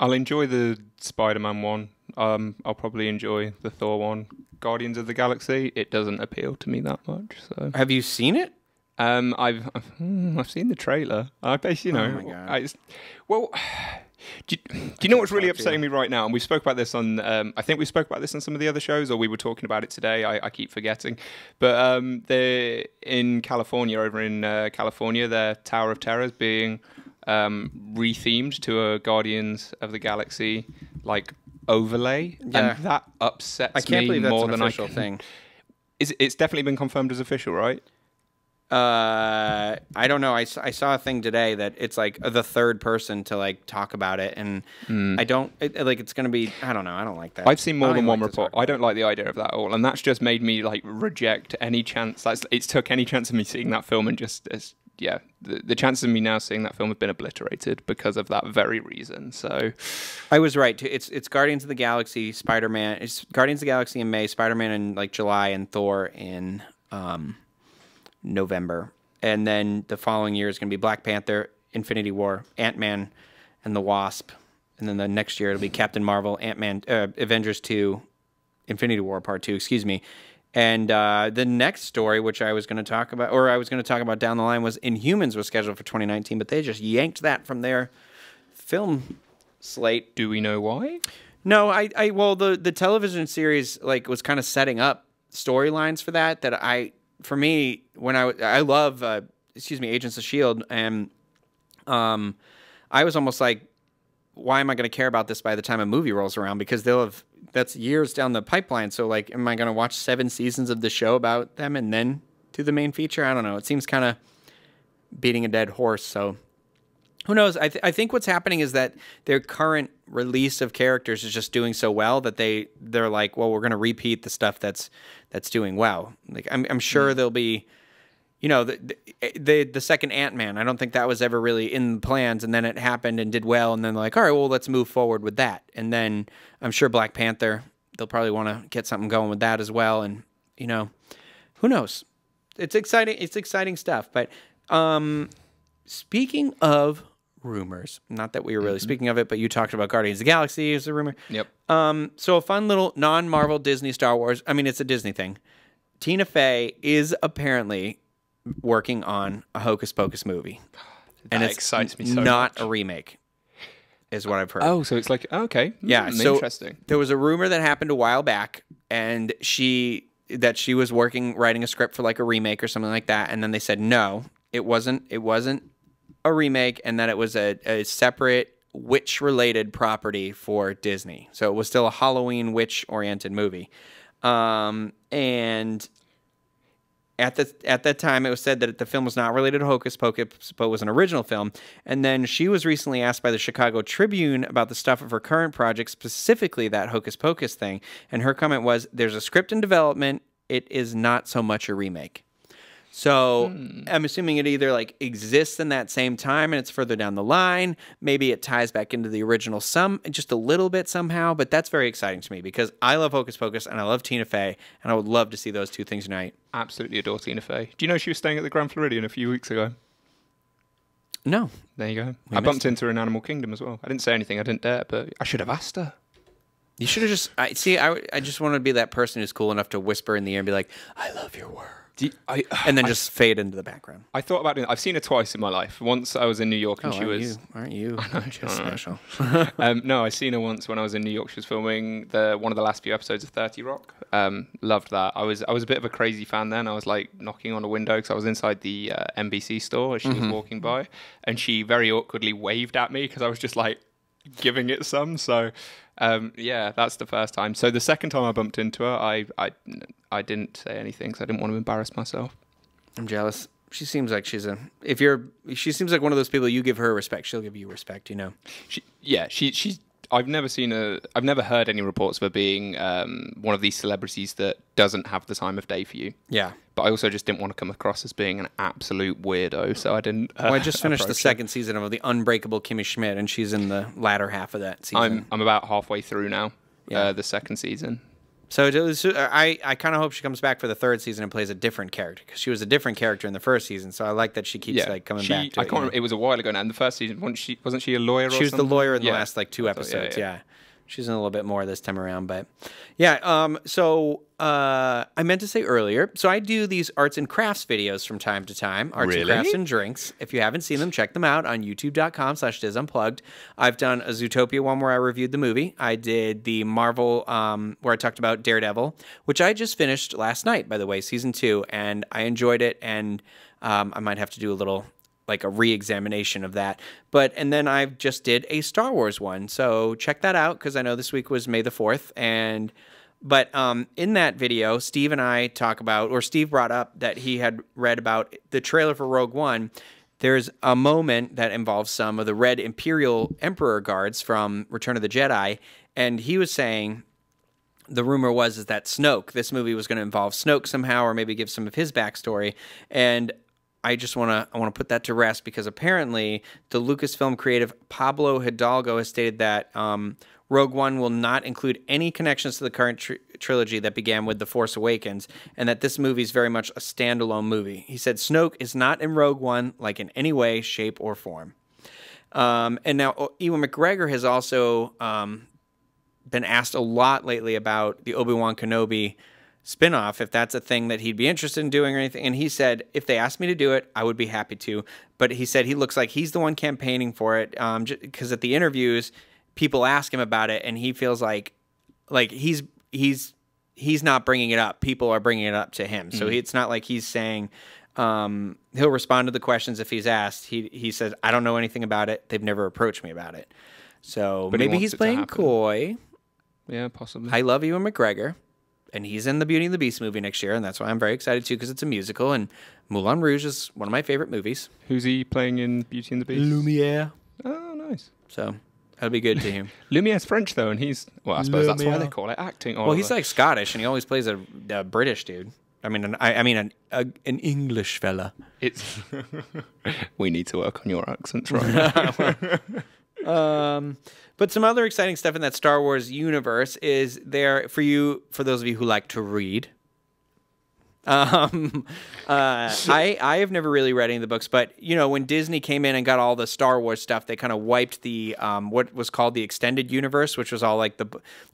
enjoy the Spider-Man one. I'll probably enjoy the Thor one. Guardians of the Galaxy, it doesn't appeal to me that much. So. Have you seen it? I've seen the trailer. I basically, Oh my God. Do you know what's really upsetting me right now? And we spoke about this on, I think we spoke about this on some of the other shows, or we were talking about it today. I keep forgetting. But they're in California, over in California, their Tower of Terror is being rethemed to a Guardians of the Galaxy overlay, and that upsets me. I can't believe that's more an than official thing. It's definitely been confirmed as official, right? I don't know. I saw a thing today that it's the third person to talk about it, and I don't it's going to be, I don't know. I don't like that. I've seen more than one report. I don't like the idea of that at all, and that's just made me reject any chance. It's took any chance of me seeing that film, and the chances of me now seeing that film have been obliterated because of that very reason. So I was right. It's Guardians of the Galaxy, Spider-Man. It's Guardians of the Galaxy in May, Spider-Man in July, and Thor in November. And then the following year is going to be Black Panther, Infinity War, Ant-Man and the Wasp. And then the next year it'll be Captain Marvel, Ant-Man, Avengers 2, Infinity War Part 2, excuse me. And the next story, which I was going to talk about, down the line, was Inhumans was scheduled for 2019, but they just yanked that from their film slate. Do we know why? No, well, the television series was kind of setting up storylines for that for me, when I love Agents of S.H.I.E.L.D., and I was almost why am I going to care about this by the time a movie rolls around? Because that's years down the pipeline. So am I going to watch 7 seasons of the show about them and then do the main feature? I don't know. It seems kind of beating a dead horse. So who knows? I think what's happening is that their current release of characters is just doing so well that they're well, we're going to repeat the stuff that's doing well. I'm sure there'll be, you know, the second Ant-Man, I don't think that was ever really in the plans, and then it happened and did well, and then like, all right, well, let's move forward with that. And then I'm sure Black Panther, they'll probably want to get something going with that as well. And, you know, who knows? It's exciting. It's exciting stuff. But speaking of rumors, not that we were really speaking of it, but you talked about Guardians of the Galaxy as a rumor. Yep. So a fun little non-Marvel Disney Star Wars, I mean, it's a Disney thing. Tina Fey is apparently working on a Hocus Pocus movie. And it excites me so not much. A remake, is what I've heard. Oh, so it's like, okay. Yeah, so interesting. There was a rumor that happened a while back, and she was writing a script for like a remake or something like that, and then they said no, it wasn't a remake, and that it was a separate witch-related property for Disney. So it was still a Halloween witch-oriented movie. And at that time, it was said that the film was not related to Hocus Pocus, but was an original film. And then she was recently asked by the Chicago Tribune about the stuff of her current project, specifically that Hocus Pocus thing. And her comment was, there's a script in development. It is not so much a remake. So I'm assuming it either like exists in that same time and it's further down the line. Maybe it ties back into the original just a little bit somehow. But that's very exciting to me because I love Hocus Pocus and I love Tina Fey, and I would love to see those two things unite. Absolutely adore Tina Fey. Do you know she was staying at the Grand Floridian a few weeks ago? No. There you go. I bumped into her in Animal Kingdom as well. I didn't say anything. I didn't dare, but I should have asked her. You should have just... I just want to be that person who's cool enough to whisper in the ear and be like, I love your work. And then just fade into the background. I thought about it. I've seen her twice in my life. Once I was in New York and she was... Aren't you just special? No, I seen her once when I was in New York. She was filming one of the last few episodes of 30 Rock. Loved that. I was a bit of a crazy fan then. I was like knocking on a window because I was inside the NBC store as she was walking by. And she very awkwardly waved at me because I was just like giving it some. So... yeah, that's the first time. So the second time I bumped into her, I didn't say anything because I didn't want to embarrass myself. I'm jealous. She seems like she seems like one of those people you give her respect, she'll give you respect, you know. She's I've never heard any reports of her being one of these celebrities that doesn't have the time of day for you. Yeah. But I also just didn't want to come across as being an absolute weirdo, so I didn't. Well, I just finished the second season of The Unbreakable Kimmy Schmidt, and she's in the latter half of that season. I'm about halfway through now. Yeah. The second season. So I kind of hope she comes back for the third season and plays a different character, because she was a different character in the first season. So I like that she keeps coming back to it. I can't remember. It was a while ago now. In the first season, wasn't she a lawyer? She was the lawyer in the last like 2 episodes. Yeah. She's in a little bit more this time around, but yeah. So I meant to say earlier, so I do these arts and crafts videos from time to time, arts and crafts and drinks. If you haven't seen them, check them out on youtube.com/DizUnplugged. I've done a Zootopia one where I reviewed the movie. I did the Marvel where I talked about Daredevil, which I just finished last night, by the way, season 2, and I enjoyed it, and I might have to do a little... like a re-examination of that. And then I just did a Star Wars one. So check that out, because I know this week was May the 4th. But in that video, Steve and I talk about, or Steve brought up that he had read about the trailer for Rogue One. There's a moment that involves some of the Red Imperial Emperor guards from Return of the Jedi. And he was saying... the rumor was that this movie was going to involve Snoke somehow, or maybe give some of his backstory. And I just want to put that to rest, because apparently the Lucasfilm creative Pablo Hidalgo has stated that Rogue One will not include any connections to the current trilogy that began with The Force Awakens, and that this movie is very much a standalone movie. He said Snoke is not in Rogue One, like in any way, shape, or form. And now Ewan McGregor has also been asked a lot lately about the Obi-Wan Kenobi spinoff, if that's a thing that he'd be interested in doing or anything. And he said, if they asked me to do it, I would be happy to. But he said he looks like he's the one campaigning for it, because at the interviews, people ask him about it, and he feels like he's not bringing it up. People are bringing it up to him. So it's not like he's saying he'll respond to the questions if he's asked. He says, I don't know anything about it. They've never approached me about it. So but maybe he's playing coy. Yeah, possibly. I love Ewan McGregor. And he's in the Beauty and the Beast movie next year, and that's why I'm very excited too, because it's a musical, and Moulin Rouge is one of my favorite movies. Who's he playing in Beauty and the Beast? Lumiere. Oh, nice. So that'll be good to him. Lumiere's French though, and I suppose that's why they call it acting. Well, he's like Scottish, and he always plays a British dude. I mean, an English fella. It's we need to work on your accents, right? But some other exciting stuff in that Star Wars universe is there for you, for those of you who like to read. I have never really read any of the books, but you know, when Disney came in and got all the Star Wars stuff, they kind of wiped the what was called the extended universe, which was all like the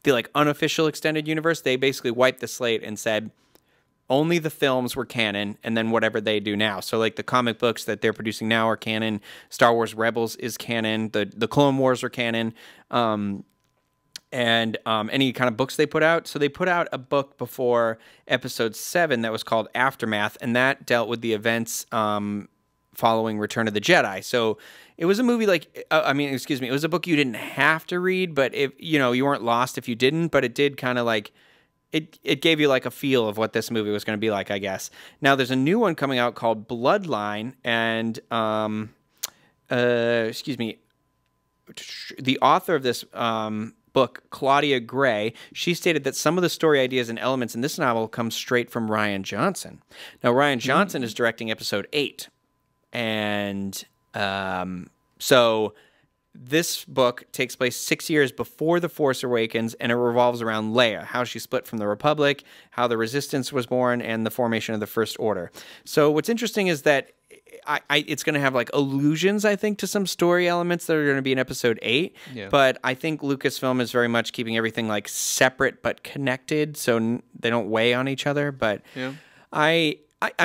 like unofficial extended universe. They basically wiped the slate and said only the films were canon, and then whatever they do now. So like the comic books that they're producing now are canon. Star Wars Rebels is canon. The Clone Wars are canon. And any kind of books they put out. So they put out a book before Episode 7 that was called Aftermath, and that dealt with the events following Return of the Jedi. So it was a movie it was a book you didn't have to read, but if you weren't lost if you didn't, but it did kind of like, it gave you like a feel of what this movie was going to be like, I guess. Now there's a new one coming out called Bloodline, and the author of this book, Claudia Gray, she stated that some of the story ideas and elements in this novel come straight from Rian Johnson. Now, Rian Johnson is directing Episode 8. And so this book takes place 6 years before The Force Awakens, and it revolves around Leia, how she split from the Republic, how the Resistance was born, and the formation of the First Order. So what's interesting is that it's going to have like allusions, I think, to some story elements that are going to be in Episode 8. Yeah. But I think Lucasfilm is very much keeping everything like separate but connected, so they don't weigh on each other. But yeah. I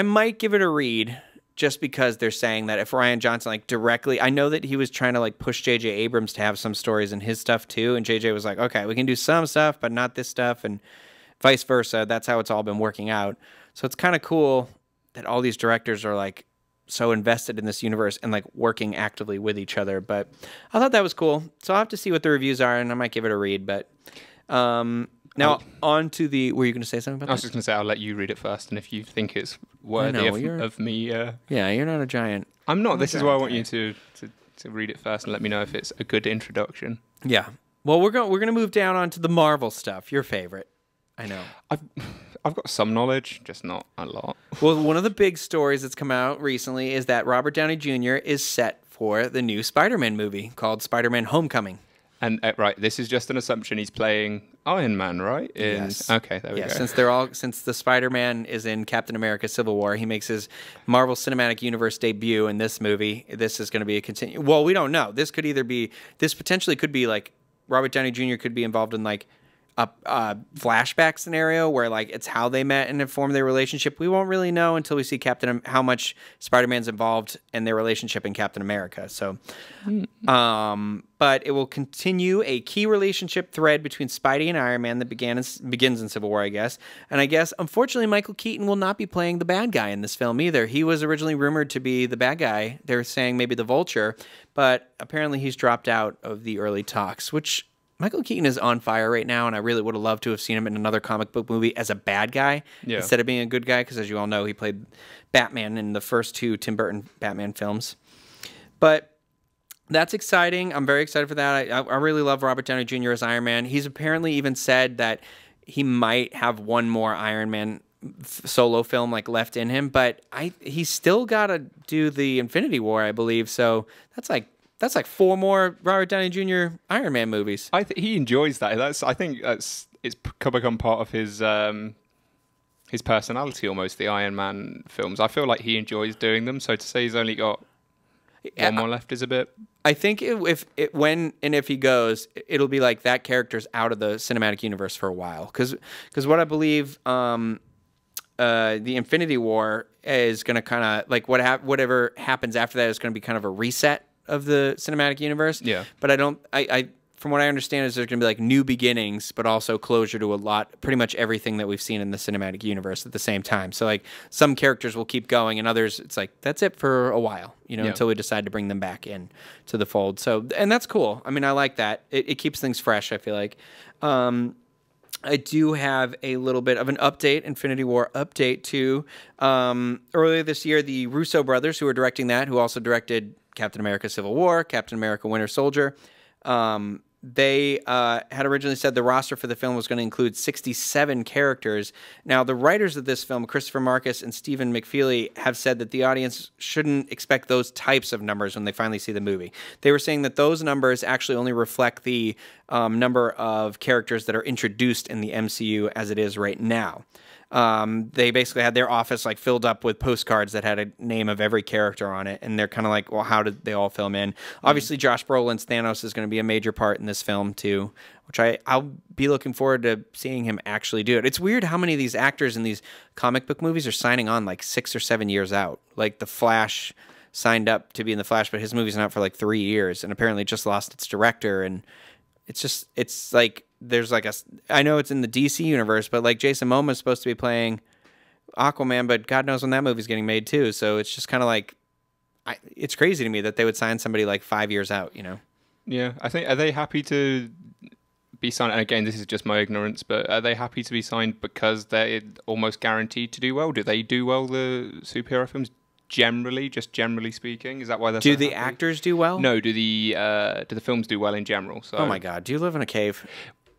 might give it a read just because they're saying that if Rian Johnson like directly, I know that he was trying to like push J.J. Abrams to have some stories in his stuff too, and J.J. was like, okay, we can do some stuff, but not this stuff, and vice versa. That's how it's all been working out. So it's kind of cool that all these directors are like so invested in this universe and like working actively with each other. But I thought that was cool. So I'll have to see what the reviews are, and I might give it a read. But now on to the, were you going to say something about that? I was just going to say, I'll let you read it first, and if you think it's worthy of me. Yeah, you're not a giant. I'm not. This is why I want you to read it first and let me know if it's a good introduction. Yeah. Well, we're going to move down onto the Marvel stuff, your favorite. I know. I've got some knowledge, just not a lot. Well, one of the big stories that's come out recently is that Robert Downey Jr. is set for the new Spider-Man movie called Spider-Man Homecoming. And right, this is just an assumption he's playing Iron Man, right? Yes. Okay, there we go. Since the Spider-Man is in Captain America: Civil War, he makes his Marvel Cinematic Universe debut in this movie. This is going to be a continue. Well, we don't know. This potentially could be like Robert Downey Jr. could be involved in like a flashback scenario where like it's how they met and informed their relationship. We won't really know until we see how much Spider-Man's involved in their relationship in Captain America. So, but it will continue a key relationship thread between Spidey and Iron Man that begins in Civil War, I guess. And I guess unfortunately Michael Keaton will not be playing the bad guy in this film either. He was originally rumored to be the bad guy. They're saying maybe the Vulture, but apparently he's dropped out of the early talks, which Michael Keaton is on fire right now, and I really would have loved to have seen him in another comic book movie as a bad guy instead of being a good guy, because as you all know, he played Batman in the first two Tim Burton Batman films. But that's exciting. I'm very excited for that. I really love Robert Downey Jr. as Iron Man. He's apparently even said that he might have one more Iron Man solo film like left in him, but he's still got to do the Infinity War, I believe, so that's like 4 more Robert Downey Jr. Iron Man movies. He enjoys that. I think it's become part of his personality almost. The Iron Man films. I feel like he enjoys doing them. So to say he's only got one more left is a bit. I think if he goes, it'll be like that character's out of the cinematic universe for a while. Because what I believe, the Infinity War is going to kind of like whatever happens after that is going to be kind of a reset of the cinematic universe. Yeah. But from what I understand is there's going to be like new beginnings, but also closure to pretty much everything that we've seen in the cinematic universe at the same time. So like some characters will keep going and others, it's like, that's it for a while, until we decide to bring them back in to the fold. So, and that's cool. I mean, I like that. It keeps things fresh, I feel like. I do have a little bit of an update, Infinity War update too. Earlier this year, the Russo brothers, who are directing that, who also directed Captain America: Civil War, Captain America: Winter Soldier, they had originally said the roster for the film was going to include 67 characters. Now, the writers of this film, Christopher Marcus and Stephen McFeely, have said that the audience shouldn't expect those types of numbers when they finally see the movie. They were saying that those numbers actually only reflect the number of characters that are introduced in the MCU as it is right now. They basically had their office like filled up with postcards that had a name of every character on it, and they're kind of like, well, how did they all film in? Obviously, Josh Brolin's Thanos is going to be a major part in this film too, which I'll be looking forward to seeing him actually do it. It's weird how many of these actors in these comic book movies are signing on like 6 or 7 years out. Like the Flash signed up to be in the Flash, but his movie's not out for like 3 years, and apparently just lost its director, and it's like. There's like I know it's in the DC universe, but like Jason Momoa's supposed to be playing Aquaman, but God knows when that movie's getting made too. So it's just kind of like, it's crazy to me that they would sign somebody like 5 years out, you know? Yeah, I think, are they happy to be signed? And again, this is just my ignorance, but are they happy to be signed because they're almost guaranteed to do well? Do they do well, the superhero films? Generally speaking, is that why they're do so the happy? Actors do well? No, do the films do well in general? So. Oh my God, do you live in a cave?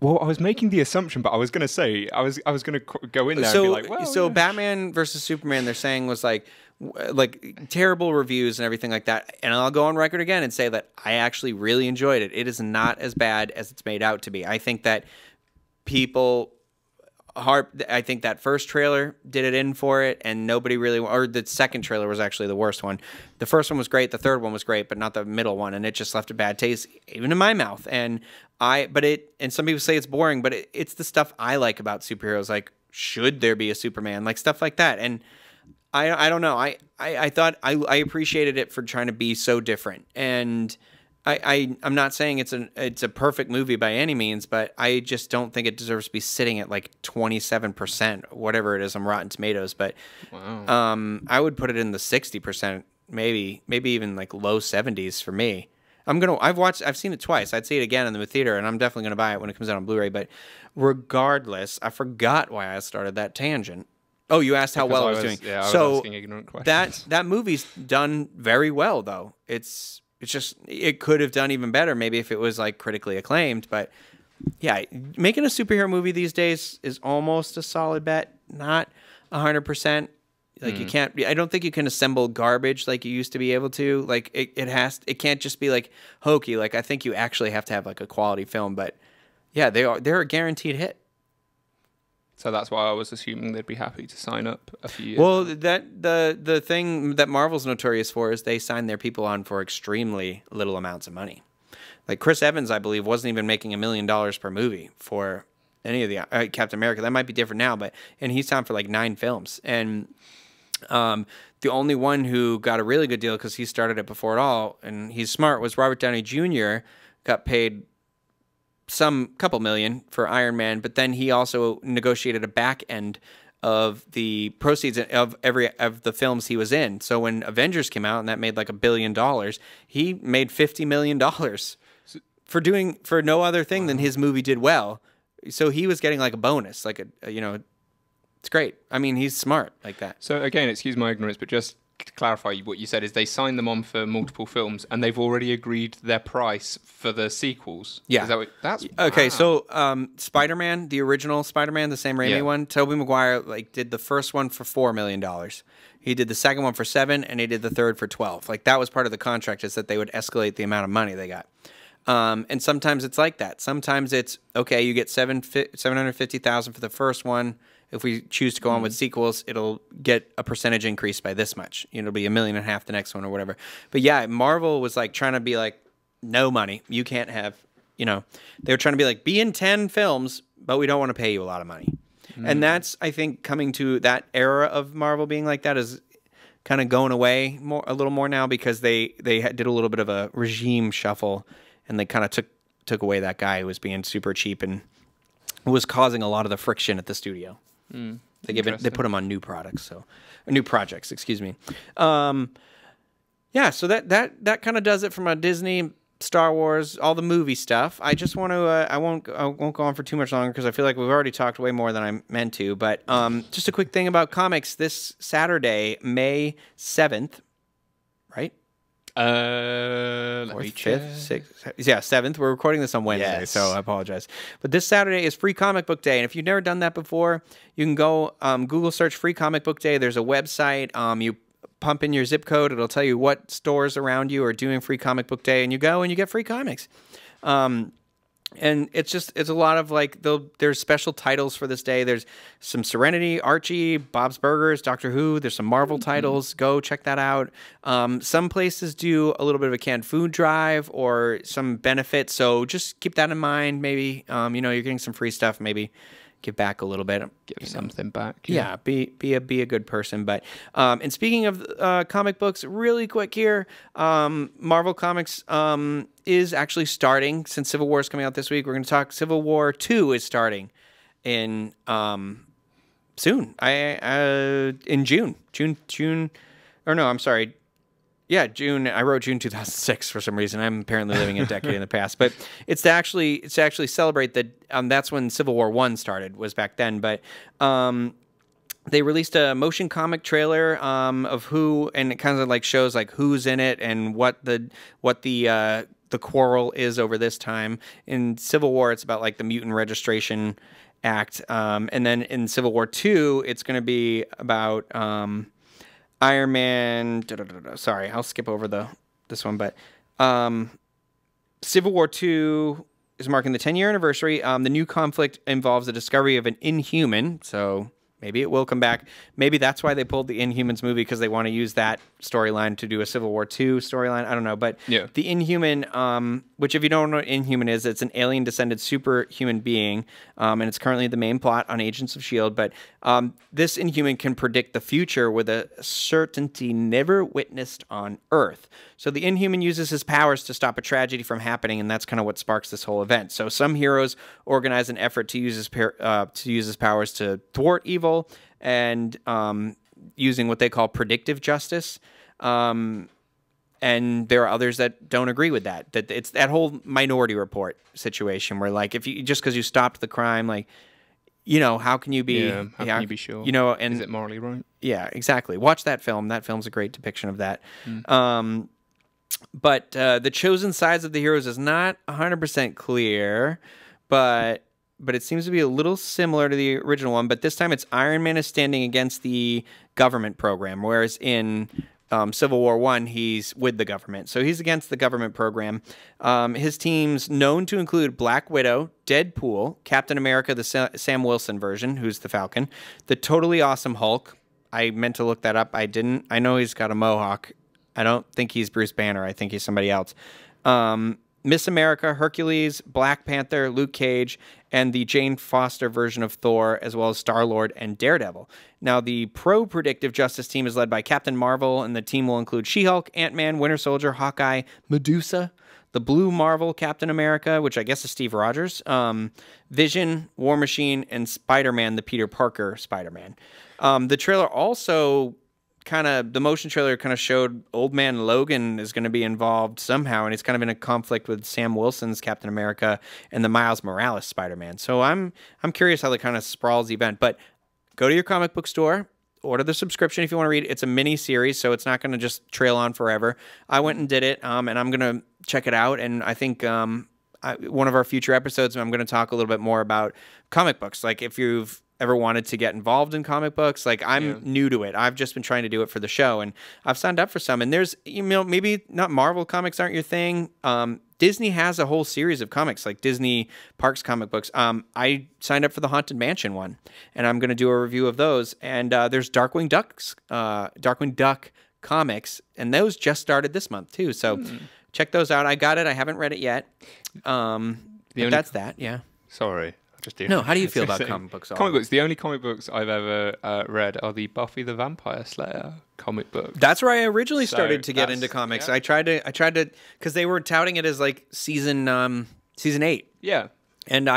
Well, I was making the assumption, but I was going to say I was going to go in there and be like, well, so yeah. Batman versus Superman, they're saying was like terrible reviews and everything like that. And I'll go on record again and say that I actually really enjoyed it. It is not as bad as it's made out to be. I think that I think that first trailer did it in for it, and nobody really, or the second trailer was actually the worst one. The first one was great, the third one was great, but not the middle one, and it just left a bad taste, even in my mouth. And some people say it's boring, but it's the stuff I like about superheroes. Like, should there be a Superman? Like stuff like that. And I don't know. I thought I appreciated it for trying to be so different. And I'm not saying it's a perfect movie by any means, but I just don't think it deserves to be sitting at like 27%, whatever it is on Rotten Tomatoes. But wow. I would put it in the 60%, maybe even like low 70s for me. I've seen it twice. I'd see it again in the theater, and I'm definitely gonna buy it when it comes out on Blu-ray. But regardless, I forgot why I started that tangent. Oh, you asked how well I was doing. Yeah, I was asking ignorant questions. That movie's done very well, though. It's just, it could have done even better maybe if it was like critically acclaimed, but yeah, making a superhero movie these days is almost a solid bet, not 100%. Like you can't, I don't think you can assemble garbage like you used to be able to. Like it can't just be like hokey. Like I think you actually have to have like a quality film, but yeah, they're a guaranteed hit. So that's why I was assuming they'd be happy to sign up a few years. Well, the thing that Marvel's notorious for is they sign their people on for extremely little amounts of money. Like Chris Evans, I believe, wasn't even making $1 million per movie for any of the Captain America. That might be different now, and he's signed for like 9 films. And the only one who got a really good deal because he started it before it all, and he's smart, was Robert Downey Jr. Got paid some couple million for Iron Man, but then he also negotiated a back end of the proceeds of every of the films he was in. So when Avengers came out and that made like $1 billion, he made $50 million for no other thing than his movie did well. So he was getting like a bonus, like it's great. I mean, he's smart like that. So again, excuse my ignorance, but just to clarify, what you said is they signed them on for multiple films and they've already agreed their price for the sequels. Yeah. Is that that's okay. Wow. So Spider-Man, the original Spider-Man, the Sam Raimi one, Tobey Maguire did the first one for $4 million. He did the second one for 7, and he did the third for 12. Like that was part of the contract, is that they would escalate the amount of money they got. And sometimes it's like that. Sometimes it's okay. You get $750,000 for the first one. If we choose to go on with sequels, it'll get a percentage increase by this much. It'll be $1.5 million the next one or whatever. But yeah, Marvel was like trying to be like, no money. You can't have, they were trying to be like, be in 10 films, but we don't want to pay you a lot of money. And that's, I think, coming to that era of Marvel being like that is kind of going away a little more now, because they did a little bit of a regime shuffle, and they kind of took away that guy who was being super cheap and was causing a lot of the friction at the studio. They put him on new projects, excuse me. Yeah, so that kind of does it from a Disney, Star Wars, all the movie stuff. I just want to I won't go on for too much longer because I feel like we've already talked way more than I meant to. But just a quick thing about comics. This Saturday, May 7th, right? Let me check. 5th, 6th, yeah, 7th. We're recording this on Wednesday, so I apologize. But this Saturday is Free Comic Book Day, and if you've never done that before, you can go Google search Free Comic Book Day. There's a website. You pump in your zip code. It'll tell you what stores around you are doing Free Comic Book Day, and you go and you get free comics. And it's a lot of like, there's special titles for this day. There's some Serenity, Archie, Bob's Burgers, Doctor Who. There's some Marvel titles. Go check that out. Some places do a little bit of a canned food drive or some benefit. So just keep that in mind. Maybe, you're getting some free stuff. Maybe give back a little bit. Give something back. Yeah, be a good person. But and speaking of comic books, really quick here, Marvel Comics is actually starting. Since Civil War is coming out this week, we're going to talk Civil War 2 is starting in soon. In June. Or no, I'm sorry. Yeah, June. I wrote June 2006 for some reason. I'm apparently living a decade in the past, but it's to actually celebrate that. That's when Civil War 1 started. Was back then, but they released a motion comic trailer of who, and it kind of like shows like who's in it and what the quarrel is over this time. In Civil War, it's about like the Mutant Registration Act, and then in Civil War 2, it's going to be about Iron Man. Sorry, I'll skip over this one, but Civil War 2 is marking the 10-year anniversary. The new conflict involves the discovery of an Inhuman, so maybe it will come back. Maybe that's why they pulled the Inhumans movie, because they want to use that storyline to do a Civil War II storyline. I don't know, but the Inhuman, which if you don't know what Inhuman is, it's an alien-descended superhuman being, and it's currently the main plot on Agents of S.H.I.E.L.D., but this Inhuman can predict the future with a certainty never witnessed on Earth. So the Inhuman uses his powers to stop a tragedy from happening, and that's kind of what sparks this whole event. So some heroes organize an effort to use his powers to thwart evil, and using what they call predictive justice. And there are others that don't agree with that. That it's that whole Minority Report situation where, like, if you just because you stopped the crime, like, how can you be? How can you be sure? And is it morally right? Yeah, exactly. Watch that film. That film's a great depiction of that. But the chosen sides of the heroes is not 100% clear, but it seems to be a little similar to the original one. But this time it's Iron Man is standing against the government program, whereas in Civil War 1, he's with the government. So he's against the government program. His team's known to include Black Widow, Deadpool, Captain America, the Sam Wilson version, who's the Falcon, the Totally Awesome Hulk. I meant to look that up. I didn't. I know he's got a mohawk. I don't think he's Bruce Banner. I think he's somebody else. Miss America, Hercules, Black Panther, Luke Cage, and the Jane Foster version of Thor, as well as Star-Lord and Daredevil. Now, the pro-predictive justice team is led by Captain Marvel, and the team will include She-Hulk, Ant-Man, Winter Soldier, Hawkeye, Medusa, the Blue Marvel Captain America, which I guess is Steve Rogers, Vision, War Machine, and Spider-Man, the Peter Parker Spider-Man. The trailer also the motion trailer kind of showed Old Man Logan is going to be involved somehow, and he's kind of in a conflict with Sam Wilson's Captain America and the Miles Morales Spider-Man. So I'm curious how they kind of sprawls the event. But go to your comic book store, order the subscription if you want to read it. It's a mini series, so it's not going to just trail on forever. I went and did it, and I'm going to check it out. And I think one of our future episodes, I'm going to talk a little bit more about comic books. Like, if you've ever wanted to get involved in comic books, like, I'm new to it. I've just been trying to do it for the show, and I've signed up for some. And there's, maybe not Marvel comics aren't your thing. Disney has a whole series of comics, like Disney Parks comic books. I signed up for the Haunted Mansion one, and I'm going to do a review of those. And there's Darkwing Duck comics, and those just started this month too. So check those out. I got it. I haven't read it yet. That's that. Yeah. Sorry. No, how do you feel about comic books? Comic books. The only comic books I've ever read are the Buffy the Vampire Slayer comic books. That's where I originally started to get into comics. Yeah. I tried to, because they were touting it as like season 8. Yeah. And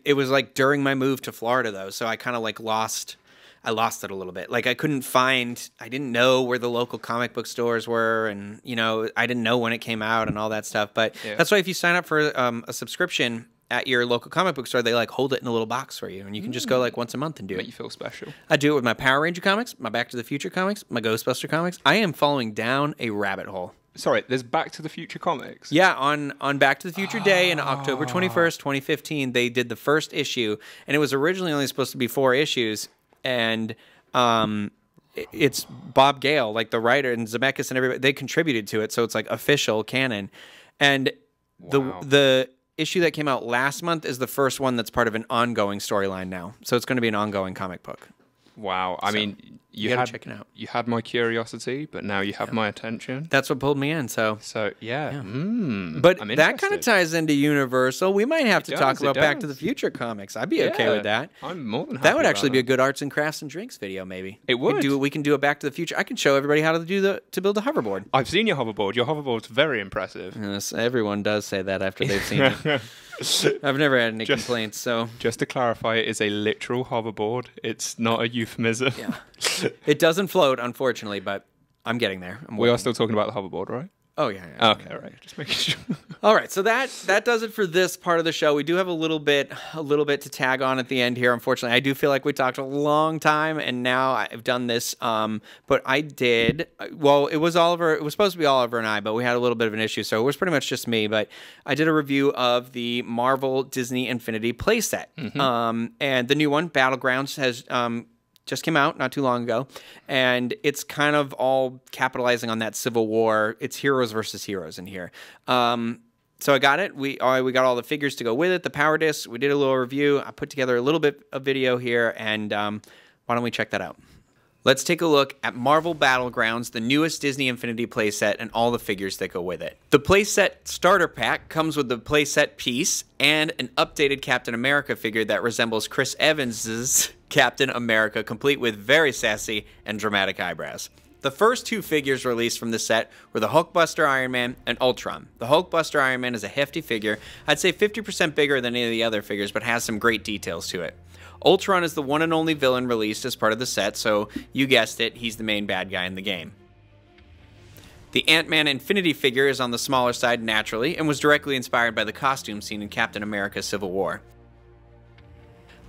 it was like during my move to Florida though, so I kind of like lost it a little bit. Like, I didn't know where the local comic book stores were, and I didn't know when it came out and all that stuff. But that's why if you sign up for a subscription at your local comic book store, they like hold it in a little box for you, and you can just go like once a month and do it. Make you feel special. I do it with my Power Ranger comics, my Back to the Future comics, my Ghostbuster comics. I am falling down a rabbit hole. Sorry, there's Back to the Future comics? Yeah, on Back to the Future Day in October 21st, 2015, they did the first issue, and it was originally only supposed to be 4 issues, and it's Bob Gale, like the writer, and Zemeckis and everybody, they contributed to it, so it's like official canon. And the issue that came out last month is the first one that's part of an ongoing storyline now, so it's going to be an ongoing comic book. Wow, I mean, you gotta check it out. You had my curiosity, but now you have my attention. That's what pulled me in. So yeah. But that kind of ties into Universal. We might have to talk about Back to the Future comics. I'd be okay with that. I'm more than happy. That would actually be a good arts and crafts and drinks video. Maybe it would. We can do a Back to the Future. I can show everybody how to build a hoverboard. I've seen your hoverboard. Your hoverboard's very impressive. Yes, everyone does say that after they've seen it. I've never had any complaints. So just to clarify, it is a literal hoverboard. It's not a euphemism. Yeah. It doesn't float, unfortunately, but I'm getting there. We are still talking about the hoverboard, right? Oh, yeah. Okay, all right. Just making sure. All right, so that does it for this part of the show. We do have a little bit to tag on at the end here. Unfortunately, I do feel like we talked a long time, and now I've done this. But I did. Well, it was Oliver. It was supposed to be Oliver and I, but we had a little bit of an issue, so it was pretty much just me. But I did a review of the Marvel Disney Infinity playset, and the new one, Battlegrounds, has just came out not too long ago, and it's kind of all capitalizing on that Civil War. It's heroes versus heroes in here. So I got it. We got all the figures to go with it, the power discs. We did a little review. I put together a little bit of video here, and why don't we check that out? Let's take a look at Marvel Battlegrounds, the newest Disney Infinity playset, and all the figures that go with it. The playset starter pack comes with the playset piece and an updated Captain America figure that resembles Chris Evans's Captain America, complete with very sassy and dramatic eyebrows. The first 2 figures released from the set were the Hulkbuster Iron Man and Ultron. The Hulkbuster Iron Man is a hefty figure, I'd say 50% bigger than any of the other figures, but has some great details to it. Ultron is the one and only villain released as part of the set, so you guessed it, he's the main bad guy in the game. The Ant-Man Infinity figure is on the smaller side naturally, and was directly inspired by the costume seen in Captain America Civil War.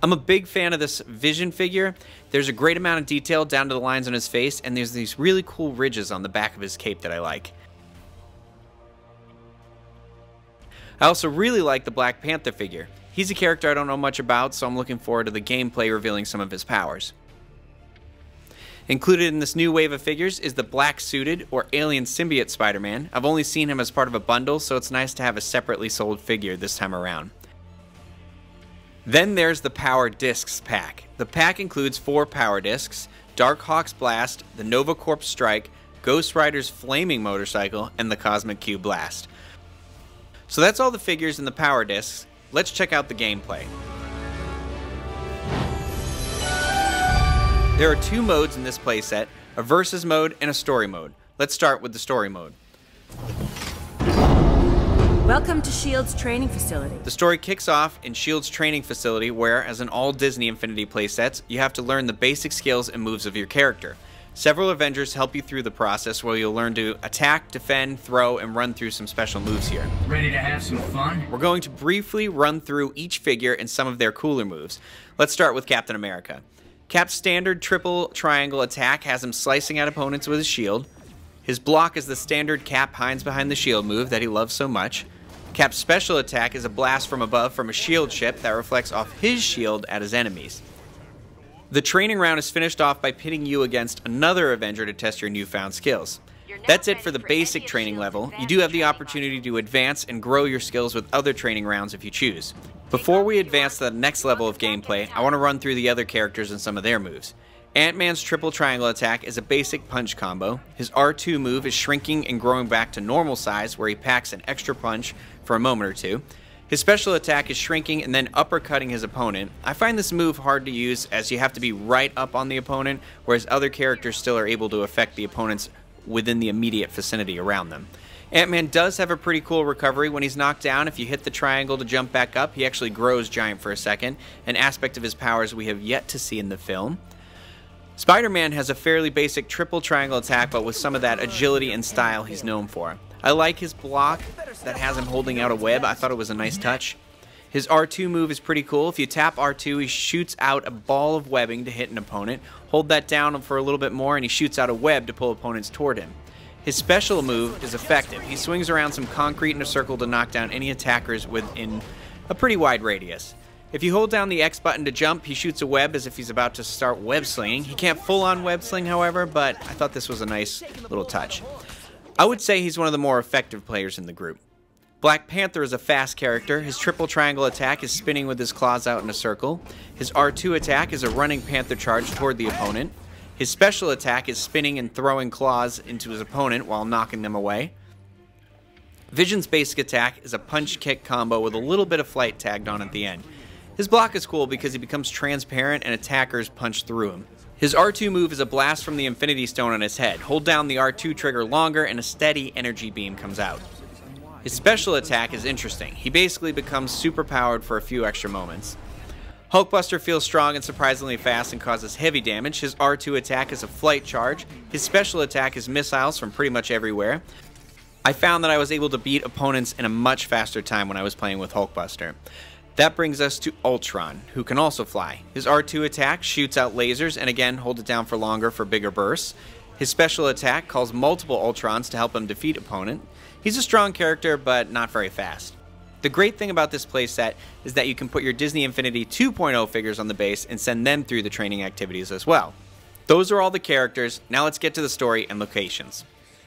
I'm a big fan of this Vision figure. There's a great amount of detail down to the lines on his face, and there's these really cool ridges on the back of his cape that I like. I also really like the Black Panther figure. He's a character I don't know much about, so I'm looking forward to the gameplay revealing some of his powers. Included in this new wave of figures is the black-suited or alien symbiote Spider-Man. I've only seen him as part of a bundle, so it's nice to have a separately sold figure this time around. Then there's the Power Discs pack. The pack includes 4 Power Discs, Darkhawk's Blast, the Nova Corps Strike, Ghost Rider's Flaming Motorcycle, and the Cosmic Q Blast. So that's all the figures in the Power Discs. Let's check out the gameplay. There are 2 modes in this playset, a versus mode and a story mode. Let's start with the story mode. Welcome to S.H.I.E.L.D.'s training facility. The story kicks off in S.H.I.E.L.D.'s training facility where, as in all Disney Infinity playsets, you have to learn the basic skills and moves of your character. Several Avengers help you through the process where you'll learn to attack, defend, throw, and run through some special moves here. Ready to have some fun? We're going to briefly run through each figure and some of their cooler moves. Let's start with Captain America. Cap's standard triple triangle attack has him slicing at opponents with his shield. His block is the standard Cap hides behind the shield move that he loves so much. Cap's special attack is a blast from above from a shield ship that reflects off his shield at his enemies. The training round is finished off by pitting you against another Avenger to test your newfound skills. That's it for the basic training level. You do have the opportunity to advance and grow your skills with other training rounds if you choose. Before we advance to the next level of gameplay, I want to run through the other characters and some of their moves. Ant-Man's triple triangle attack is a basic punch combo. His R2 move is shrinking and growing back to normal size where he packs an extra punch for a moment or two. His special attack is shrinking and then uppercutting his opponent. I find this move hard to use as you have to be right up on the opponent, whereas other characters still are able to affect the opponents within the immediate vicinity around them. Ant-Man does have a pretty cool recovery. When he's knocked down, if you hit the triangle to jump back up, he actually grows giant for a second, an aspect of his powers we have yet to see in the film. Spider-Man has a fairly basic triple triangle attack, but with some of that agility and style he's known for. I like his block that has him holding out a web. I thought it was a nice touch. His R2 move is pretty cool. If you tap R2, he shoots out a ball of webbing to hit an opponent. Hold that down for a little bit more, and he shoots out a web to pull opponents toward him. His special move is effective. He swings around some concrete in a circle to knock down any attackers within a pretty wide radius. If you hold down the X button to jump, he shoots a web as if he's about to start web slinging. He can't full-on web sling, however, but I thought this was a nice little touch. I would say he's one of the more effective players in the group. Black Panther is a fast character. His triple triangle attack is spinning with his claws out in a circle. His R2 attack is a running panther charge toward the opponent. His special attack is spinning and throwing claws into his opponent while knocking them away. Vision's basic attack is a punch-kick combo with a little bit of flight tagged on at the end. His block is cool because he becomes transparent and attackers punch through him. His R2 move is a blast from the Infinity Stone on his head. Hold down the R2 trigger longer and a steady energy beam comes out. His special attack is interesting. He basically becomes super powered for a few extra moments. Hulkbuster feels strong and surprisingly fast and causes heavy damage. His R2 attack is a flight charge. His special attack is missiles from pretty much everywhere. I found that I was able to beat opponents in a much faster time when I was playing with Hulkbuster. That brings us to Ultron, who can also fly. His R2 attack shoots out lasers and again hold it down for longer for bigger bursts. His special attack calls multiple Ultrons to help him defeat opponent. He's a strong character, but not very fast. The great thing about this playset is that you can put your Disney Infinity 2.0 figures on the base and send them through the training activities as well. Those are all the characters. Now let's get to the story and locations.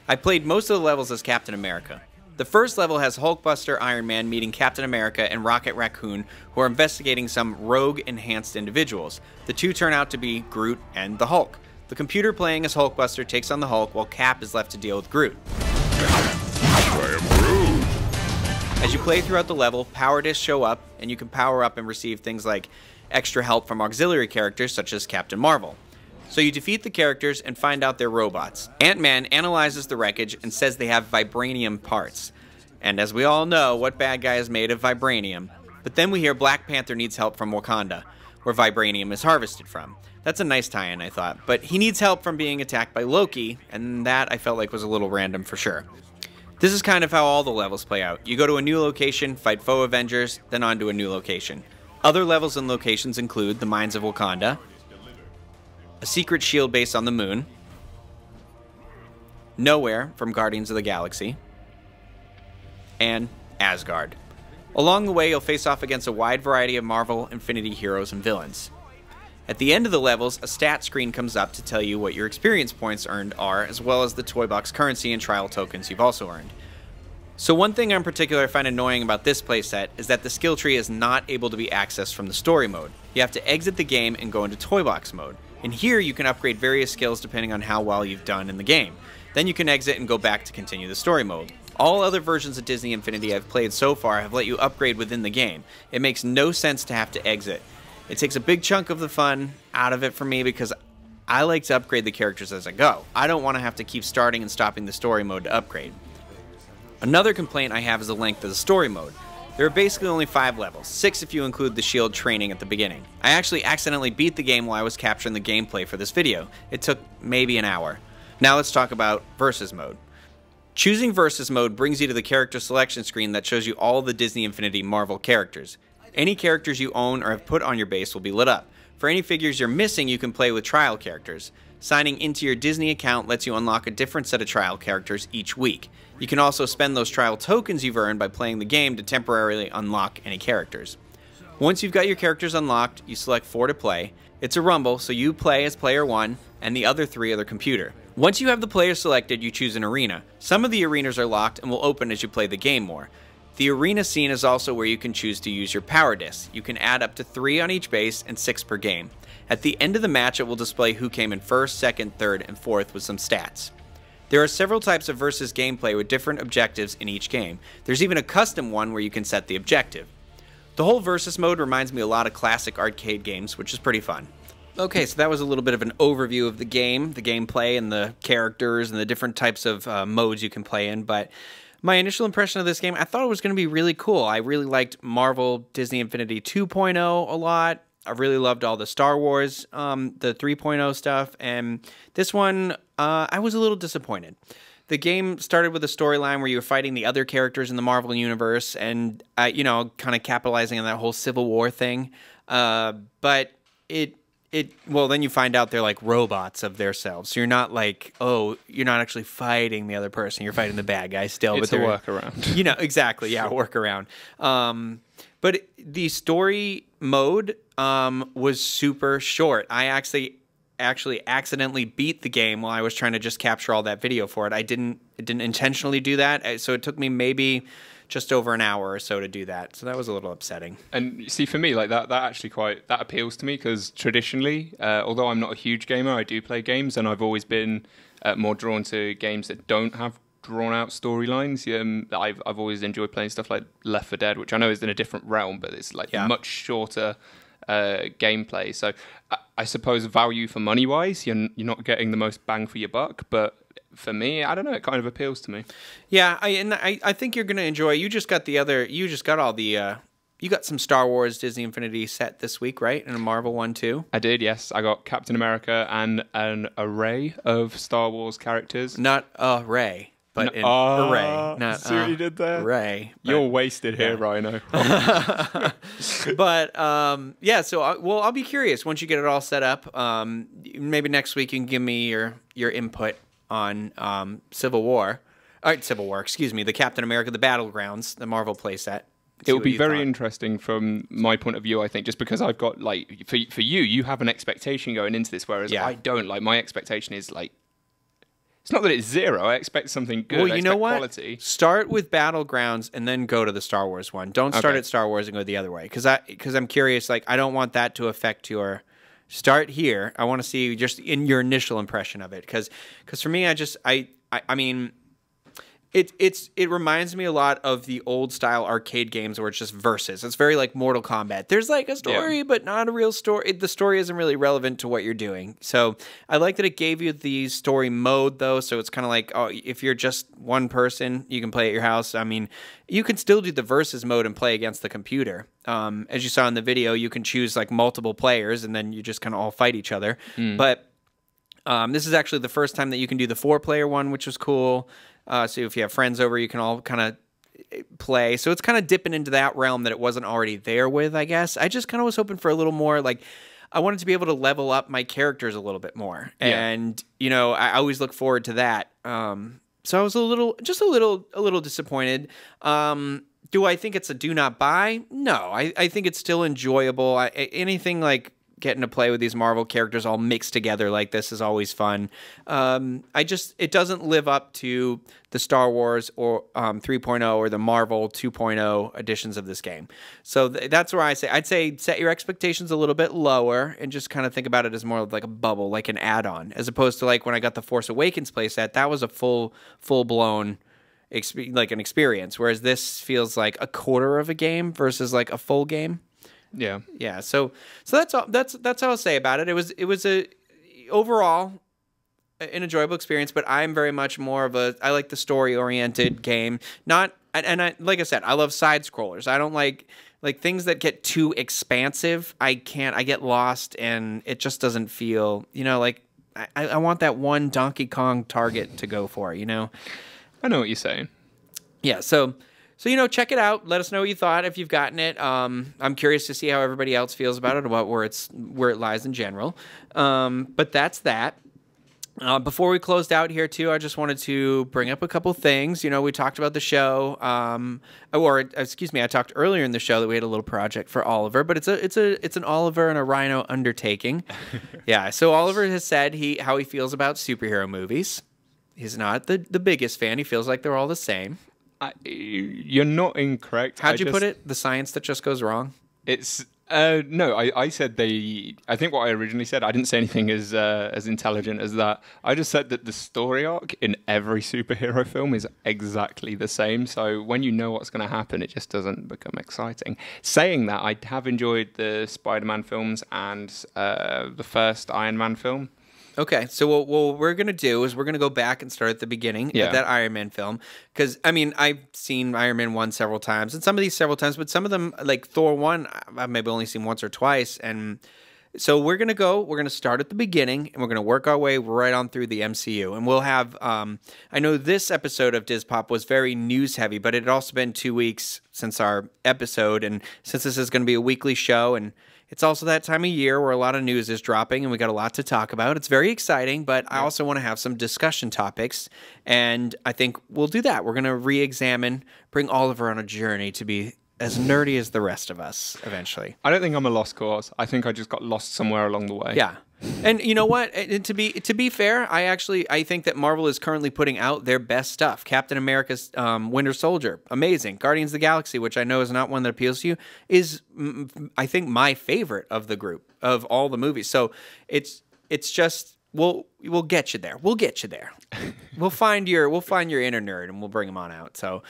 I played most of the levels as Captain America. The first level has Hulkbuster Iron Man meeting Captain America and Rocket Raccoon, who are investigating some rogue-enhanced individuals. The two turn out to be Groot and the Hulk. The computer playing as Hulkbuster takes on the Hulk, while Cap is left to deal with Groot. I am Groot. As you play throughout the level, power discs show up, and you can power up and receive things like extra help from auxiliary characters such as Captain Marvel. So you defeat the characters and find out they're robots. Ant-Man analyzes the wreckage and says they have vibranium parts. And as we all know, what bad guy is made of vibranium? But then we hear Black Panther needs help from Wakanda, where vibranium is harvested from. That's a nice tie-in, I thought. But he needs help from being attacked by Loki, and that I felt like was a little random for sure. This is kind of how all the levels play out. You go to a new location, fight foe Avengers, then on to a new location. Other levels and locations include the Mines of Wakanda, a secret shield base on the moon, Nowhere from Guardians of the Galaxy, and Asgard. Along the way, you'll face off against a wide variety of Marvel Infinity heroes and villains. At the end of the levels, a stat screen comes up to tell you what your experience points earned are, as well as the Toy Box currency and trial tokens you've also earned. So one thing in particular I find annoying about this playset is that the skill tree is not able to be accessed from the story mode. You have to exit the game and go into Toy Box mode. And here you can upgrade various skills depending on how well you've done in the game. Then you can exit and go back to continue the story mode. All other versions of Disney Infinity I've played so far have let you upgrade within the game. It makes no sense to have to exit. It takes a big chunk of the fun out of it for me because I like to upgrade the characters as I go. I don't want to have to keep starting and stopping the story mode to upgrade. Another complaint I have is the length of the story mode. There are basically only 5 levels, 6 if you include the shield training at the beginning. I actually accidentally beat the game while I was capturing the gameplay for this video. It took maybe an hour. Now let's talk about Versus Mode. Choosing Versus Mode brings you to the character selection screen that shows you all the Disney Infinity Marvel characters. Any characters you own or have put on your base will be lit up. For any figures you're missing, you can play with trial characters. Signing into your Disney account lets you unlock a different set of trial characters each week. You can also spend those trial tokens you've earned by playing the game to temporarily unlock any characters. Once you've got your characters unlocked, you select 4 to play. It's a rumble, so you play as player 1, and the other 3 are the computer. Once you have the players selected, you choose an arena. Some of the arenas are locked and will open as you play the game more. The arena scene is also where you can choose to use your power discs. You can add up to 3 on each base and 6 per game. At the end of the match, it will display who came in first, second, third, and fourth with some stats. There are several types of versus gameplay with different objectives in each game. There's even a custom one where you can set the objective. The whole versus mode reminds me a lot of classic arcade games, which is pretty fun. Okay, so that was a little bit of an overview of the game, the gameplay, and the characters, and the different types of modes you can play in, but my initial impression of this game, I thought it was going to be really cool. I really liked Marvel Disney Infinity 2.0 a lot. I really loved all the Star Wars, the 3.0 stuff, and this one, I was a little disappointed. The game started with a storyline where you were fighting the other characters in the Marvel Universe and, you know, kind of capitalizing on that whole Civil War thing, but it well, then you find out they're like robots of themselves. So you're not like, oh, you're not actually fighting the other person. You're fighting the bad guy still. It's but a workaround. You know, exactly. Yeah, workaround. But the story mode was super short. I actually accidentally beat the game while I was trying to just capture all that video for it. I didn't intentionally do that. So it took me maybe just over an hour or so to do that. So that was a little upsetting. And see, for me, like that actually that appeals to me because traditionally, although I'm not a huge gamer, I do play games, and I've always been more drawn to games that don't have drawn out storylines. I've always enjoyed playing stuff like Left 4 Dead, which I know is in a different realm, but it's like much shorter gameplay. So I suppose value for money wise, you're not getting the most bang for your buck, but for me, I don't know, it kind of appeals to me. Yeah, I think you're going to enjoy. You got all the you got some Star Wars Disney Infinity set this week, right? And a Marvel one too. I did, yes. I got Captain America and an array of Star Wars characters. Not array, but an array. Not see what you did there? Array. You're wasted here, Ryno. But yeah, so I'll be curious once you get it all set up. Maybe next week you can give me your input on Civil War. Excuse me, the Captain America, the Battlegrounds, the Marvel playset. It will be very interesting from my point of view, I think, just because I've got, like, for you have an expectation going into this, whereas I don't. Like, my expectation is, like, it's not that it's zero. I expect something good. Well, you know what? Quality. Start with Battlegrounds and then go to the Star Wars one. Don't start at Star Wars and go the other way, because I'm curious. Like, I don't want that to affect your... Start here. I want to see just in your initial impression of it, because for me, I mean, it reminds me a lot of the old style arcade games where it's just versus. It's very like Mortal Kombat. There's like a story, but not a real story. The story isn't really relevant to what you're doing. So I like that it gave you the story mode though. So it's kind of like, oh, if you're just one person, you can play at your house. I mean, you can still do the versus mode and play against the computer. As you saw in the video, you can choose like multiple players and then you just kind of all fight each other. But this is actually the first time that you can do the 4-player one, which was cool. So if you have friends over, you can all kind of play. So it's kind of dipping into that realm that it wasn't already there with, I guess. I just kind of was hoping for a little more, like, I wanted to be able to level up my characters a little bit more. And, you know, I always look forward to that. So I was a little disappointed. Do I think it's a do not buy? No, I think it's still enjoyable. Anything like getting to play with these Marvel characters all mixed together like this is always fun. It doesn't live up to the Star Wars or 3.0 or the Marvel 2.0 editions of this game. So that's where I'd say set your expectations a little bit lower and just kind of think about it as more of like a bubble, like an add-on, as opposed to like when I got the Force Awakens playset, that was a full-blown like an experience, whereas this feels like a quarter of a game versus like a full game. Yeah. So that's all. That's how I'll say about it. It was a overall an enjoyable experience, but I'm very much more of I like the story oriented game. Like I said, I love side scrollers. I don't like things that get too expansive. I get lost and it just doesn't feel, you know, like I want that one Donkey Kong target to go for, you know. I know what you're saying. Yeah. So, you know, check it out. Let us know what you thought if you've gotten it. I'm curious to see how everybody else feels about it, about where it lies in general. But that's that. Before we closed out here too, I just wanted to bring up a couple things. You know, we talked about the show, I talked earlier in the show that we had a little project for Oliver, but it's an Oliver and a Ryno undertaking. Yeah. So Oliver has said how he feels about superhero movies. He's not the biggest fan. He feels like they're all the same. You're not incorrect. How'd you put it? The science that just goes wrong? It's no. I said I think what I originally said. I didn't say anything as intelligent as that. I just said that the story arc in every superhero film is exactly the same. So when you know what's going to happen, it just doesn't become exciting. Saying that, I have enjoyed the Spider-Man films and the first Iron Man film. Okay, so what we're going to do is we're going to go back and start at the beginning of that Iron Man film. Because, I mean, I've seen Iron Man 1 several times, and some of these several times, but some of them, like Thor 1, I've maybe only seen once or twice. And so we're going to start at the beginning, and we're going to work our way right on through the MCU. And we'll have, I know this episode of Diz Pop was very news-heavy, but it had also been 2 weeks since our episode. And since this is going to be a weekly show, and it's also that time of year where a lot of news is dropping and we got a lot to talk about. It's very exciting, but I also want to have some discussion topics, and I think we'll do that. We're going to re-examine, bring Oliver on a journey to be as nerdy as the rest of us eventually. I don't think I'm a lost cause. I think I just got lost somewhere along the way. Yeah. And you know what? And to be fair, I think that Marvel is currently putting out their best stuff. Captain America's Winter Soldier, amazing. Guardians of the Galaxy, which I know is not one that appeals to you, is I think my favorite of the group of all the movies. So it's just we'll get you there. We'll get you there. We'll find your inner nerd and we'll bring him on out. So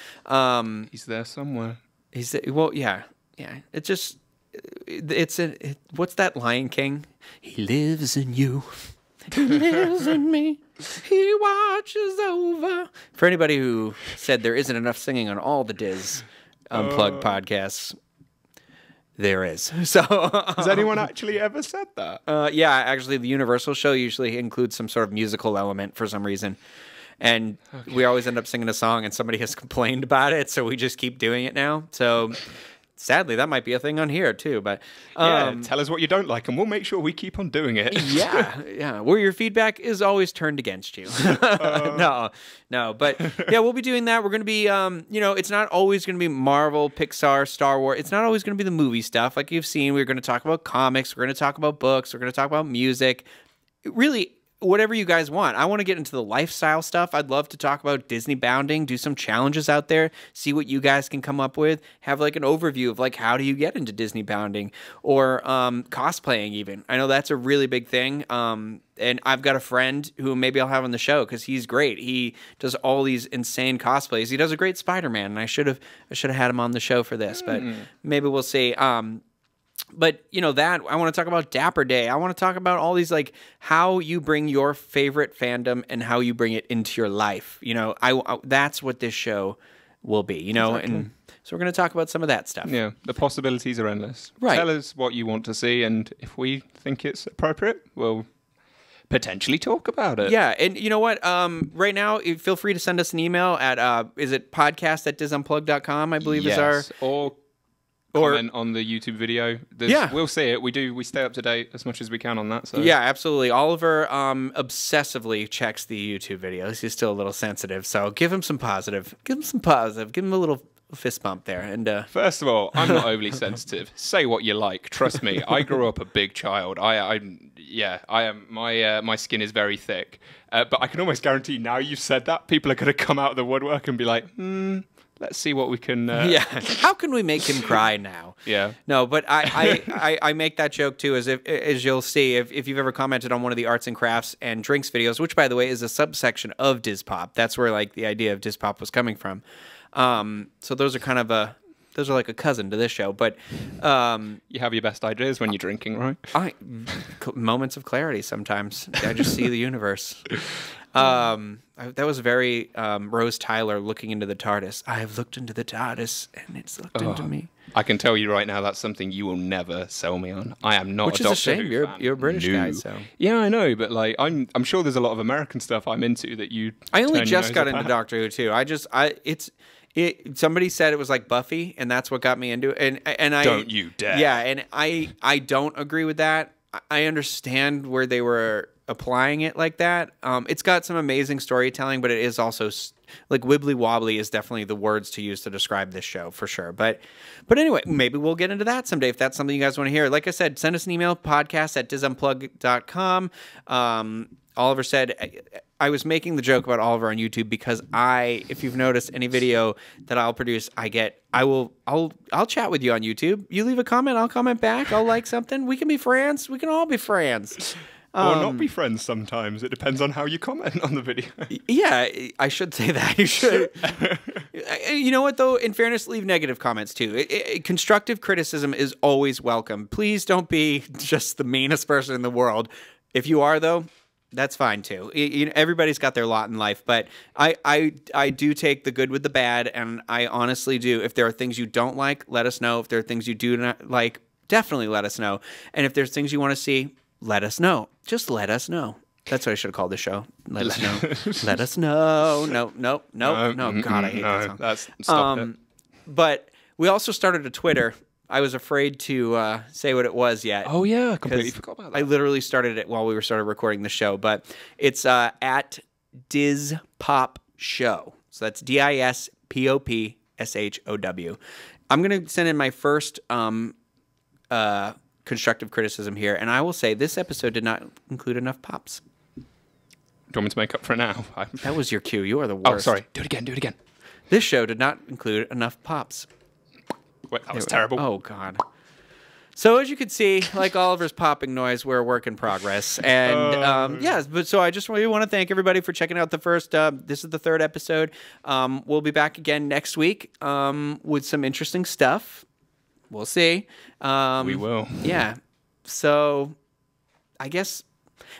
he's there somewhere. Yeah. What's that Lion King? He lives in you. He lives in me. He watches over. For anybody who said there isn't enough singing on all the Diz Unplugged podcasts, there is. So has anyone actually ever said that? Yeah, actually, the Universal show usually includes some sort of musical element for some reason. And we always end up singing a song and somebody has complained about it, so we just keep doing it now. So sadly, that might be a thing on here too. But tell us what you don't like and we'll make sure we keep on doing it. Yeah. Where your feedback is always turned against you. No. But yeah, we'll be doing that. We're going to be, it's not always going to be Marvel, Pixar, Star Wars. It's not always going to be the movie stuff. Like you've seen, we're going to talk about comics. We're going to talk about books. We're going to talk about music. Really, whatever you guys want. I want to get into the lifestyle stuff. I'd love to talk about Disney bounding, do some challenges out there, see what you guys can come up with, have like an overview of like how do you get into Disney bounding or cosplaying even. I know that's a really big thing. And I've got a friend who maybe I'll have on the show because he's great. He does all these insane cosplays. He does a great Spider-Man, and I should have had him on the show for this, but maybe we'll see. But, that, I want to talk about Dapper Day. I want to talk about all these, like, how you bring your favorite fandom and how you bring it into your life. That's what this show will be, Exactly. And so we're going to talk about some of that stuff. Yeah, the possibilities are endless. Right. Tell us what you want to see, and if we think it's appropriate, we'll potentially talk about it. Yeah, and you know what? Right now, feel free to send us an email at, is it podcast@disunplug.com, I believe is our... Or comment on the YouTube video. We'll see it. We stay up to date as much as we can on that. So. Yeah, absolutely. Oliver obsessively checks the YouTube videos. He's still a little sensitive, so give him some positive. Give him a little fist bump there. And first of all, I'm not overly sensitive. Say what you like. Trust me. I grew up a big child. I am. My skin is very thick. But I can almost guarantee now you've said that, people are going to come out of the woodwork and be like, let's see what we can... How can we make him cry now? Yeah. No, but I make that joke too, as you'll see, if you've ever commented on one of the arts and crafts and drinks videos, which, by the way, is a subsection of DizPop. That's where, like, the idea of DizPop was coming from. So those are kind of those are like a cousin to this show. But you have your best ideas when you're drinking, right? Moments of clarity sometimes. I just see the universe. That was very Rose Tyler looking into the TARDIS. I have looked into the TARDIS, and it's looked into me. I can tell you right now that's something you will never sell me on. I am not. Which a is Doctor a shame. Who fan. You're a British guy, so yeah, I know. But like, I'm sure there's a lot of American stuff I'm into that you. I only just got into Doctor Who too. Somebody said it was like Buffy, and that's what got me into it. And I don't you dare. Yeah, and I don't agree with that. I understand where they were applying it like that. It's got some amazing storytelling, but it is also like wibbly wobbly is definitely the words to use to describe this show for sure. But anyway, maybe we'll get into that someday if that's something you guys want to hear. Like I said, send us an email, podcast@disunplug.com. Oliver said, I was making the joke about Oliver on YouTube because if you've noticed any video that I'll produce, I'll chat with you on YouTube. You leave a comment, I'll comment back. I'll like something. We can be friends. We can all be friends. Or not be friends sometimes. It depends on how you comment on the video. Yeah, I should say that. You should. You know what, though? In fairness, leave negative comments, too. Constructive criticism is always welcome. Please don't be just the meanest person in the world. If you are, though, that's fine, too. Everybody's got their lot in life. But I do take the good with the bad, and I honestly do. If there are things you don't like, let us know. If there are things you do not like, definitely let us know. And if there's things you want to see, let us know. Just let us know. That's what I should have called the show. Let us know. Let us know. No. God, I hate that song. Stop it. But we also started a Twitter I was afraid to say what it was yet. Oh yeah, I completely forgot about that. I literally started it while we started recording the show, but it's at Diz Pop Show. So that's DISPOPSHOW. I'm going to send in my first constructive criticism here, and I will say this episode did not include enough pops. Do you want me to make up for it now? That was your cue. You are the worst. Oh, sorry. Do it again. This show did not include enough pops. Wait, that was terrible. Oh, God. So as you can see, like Oliver's popping noise, we're a work in progress. And so I just really want to thank everybody for checking out the first, this is the third episode. We'll be back again next week with some interesting stuff. We'll see. We will. Yeah. So I guess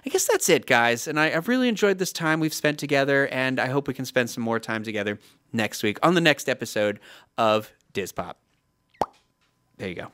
that's it, guys. And I've really enjoyed this time we've spent together, and I hope we can spend some more time together next week on the next episode of Diz Pop. There you go.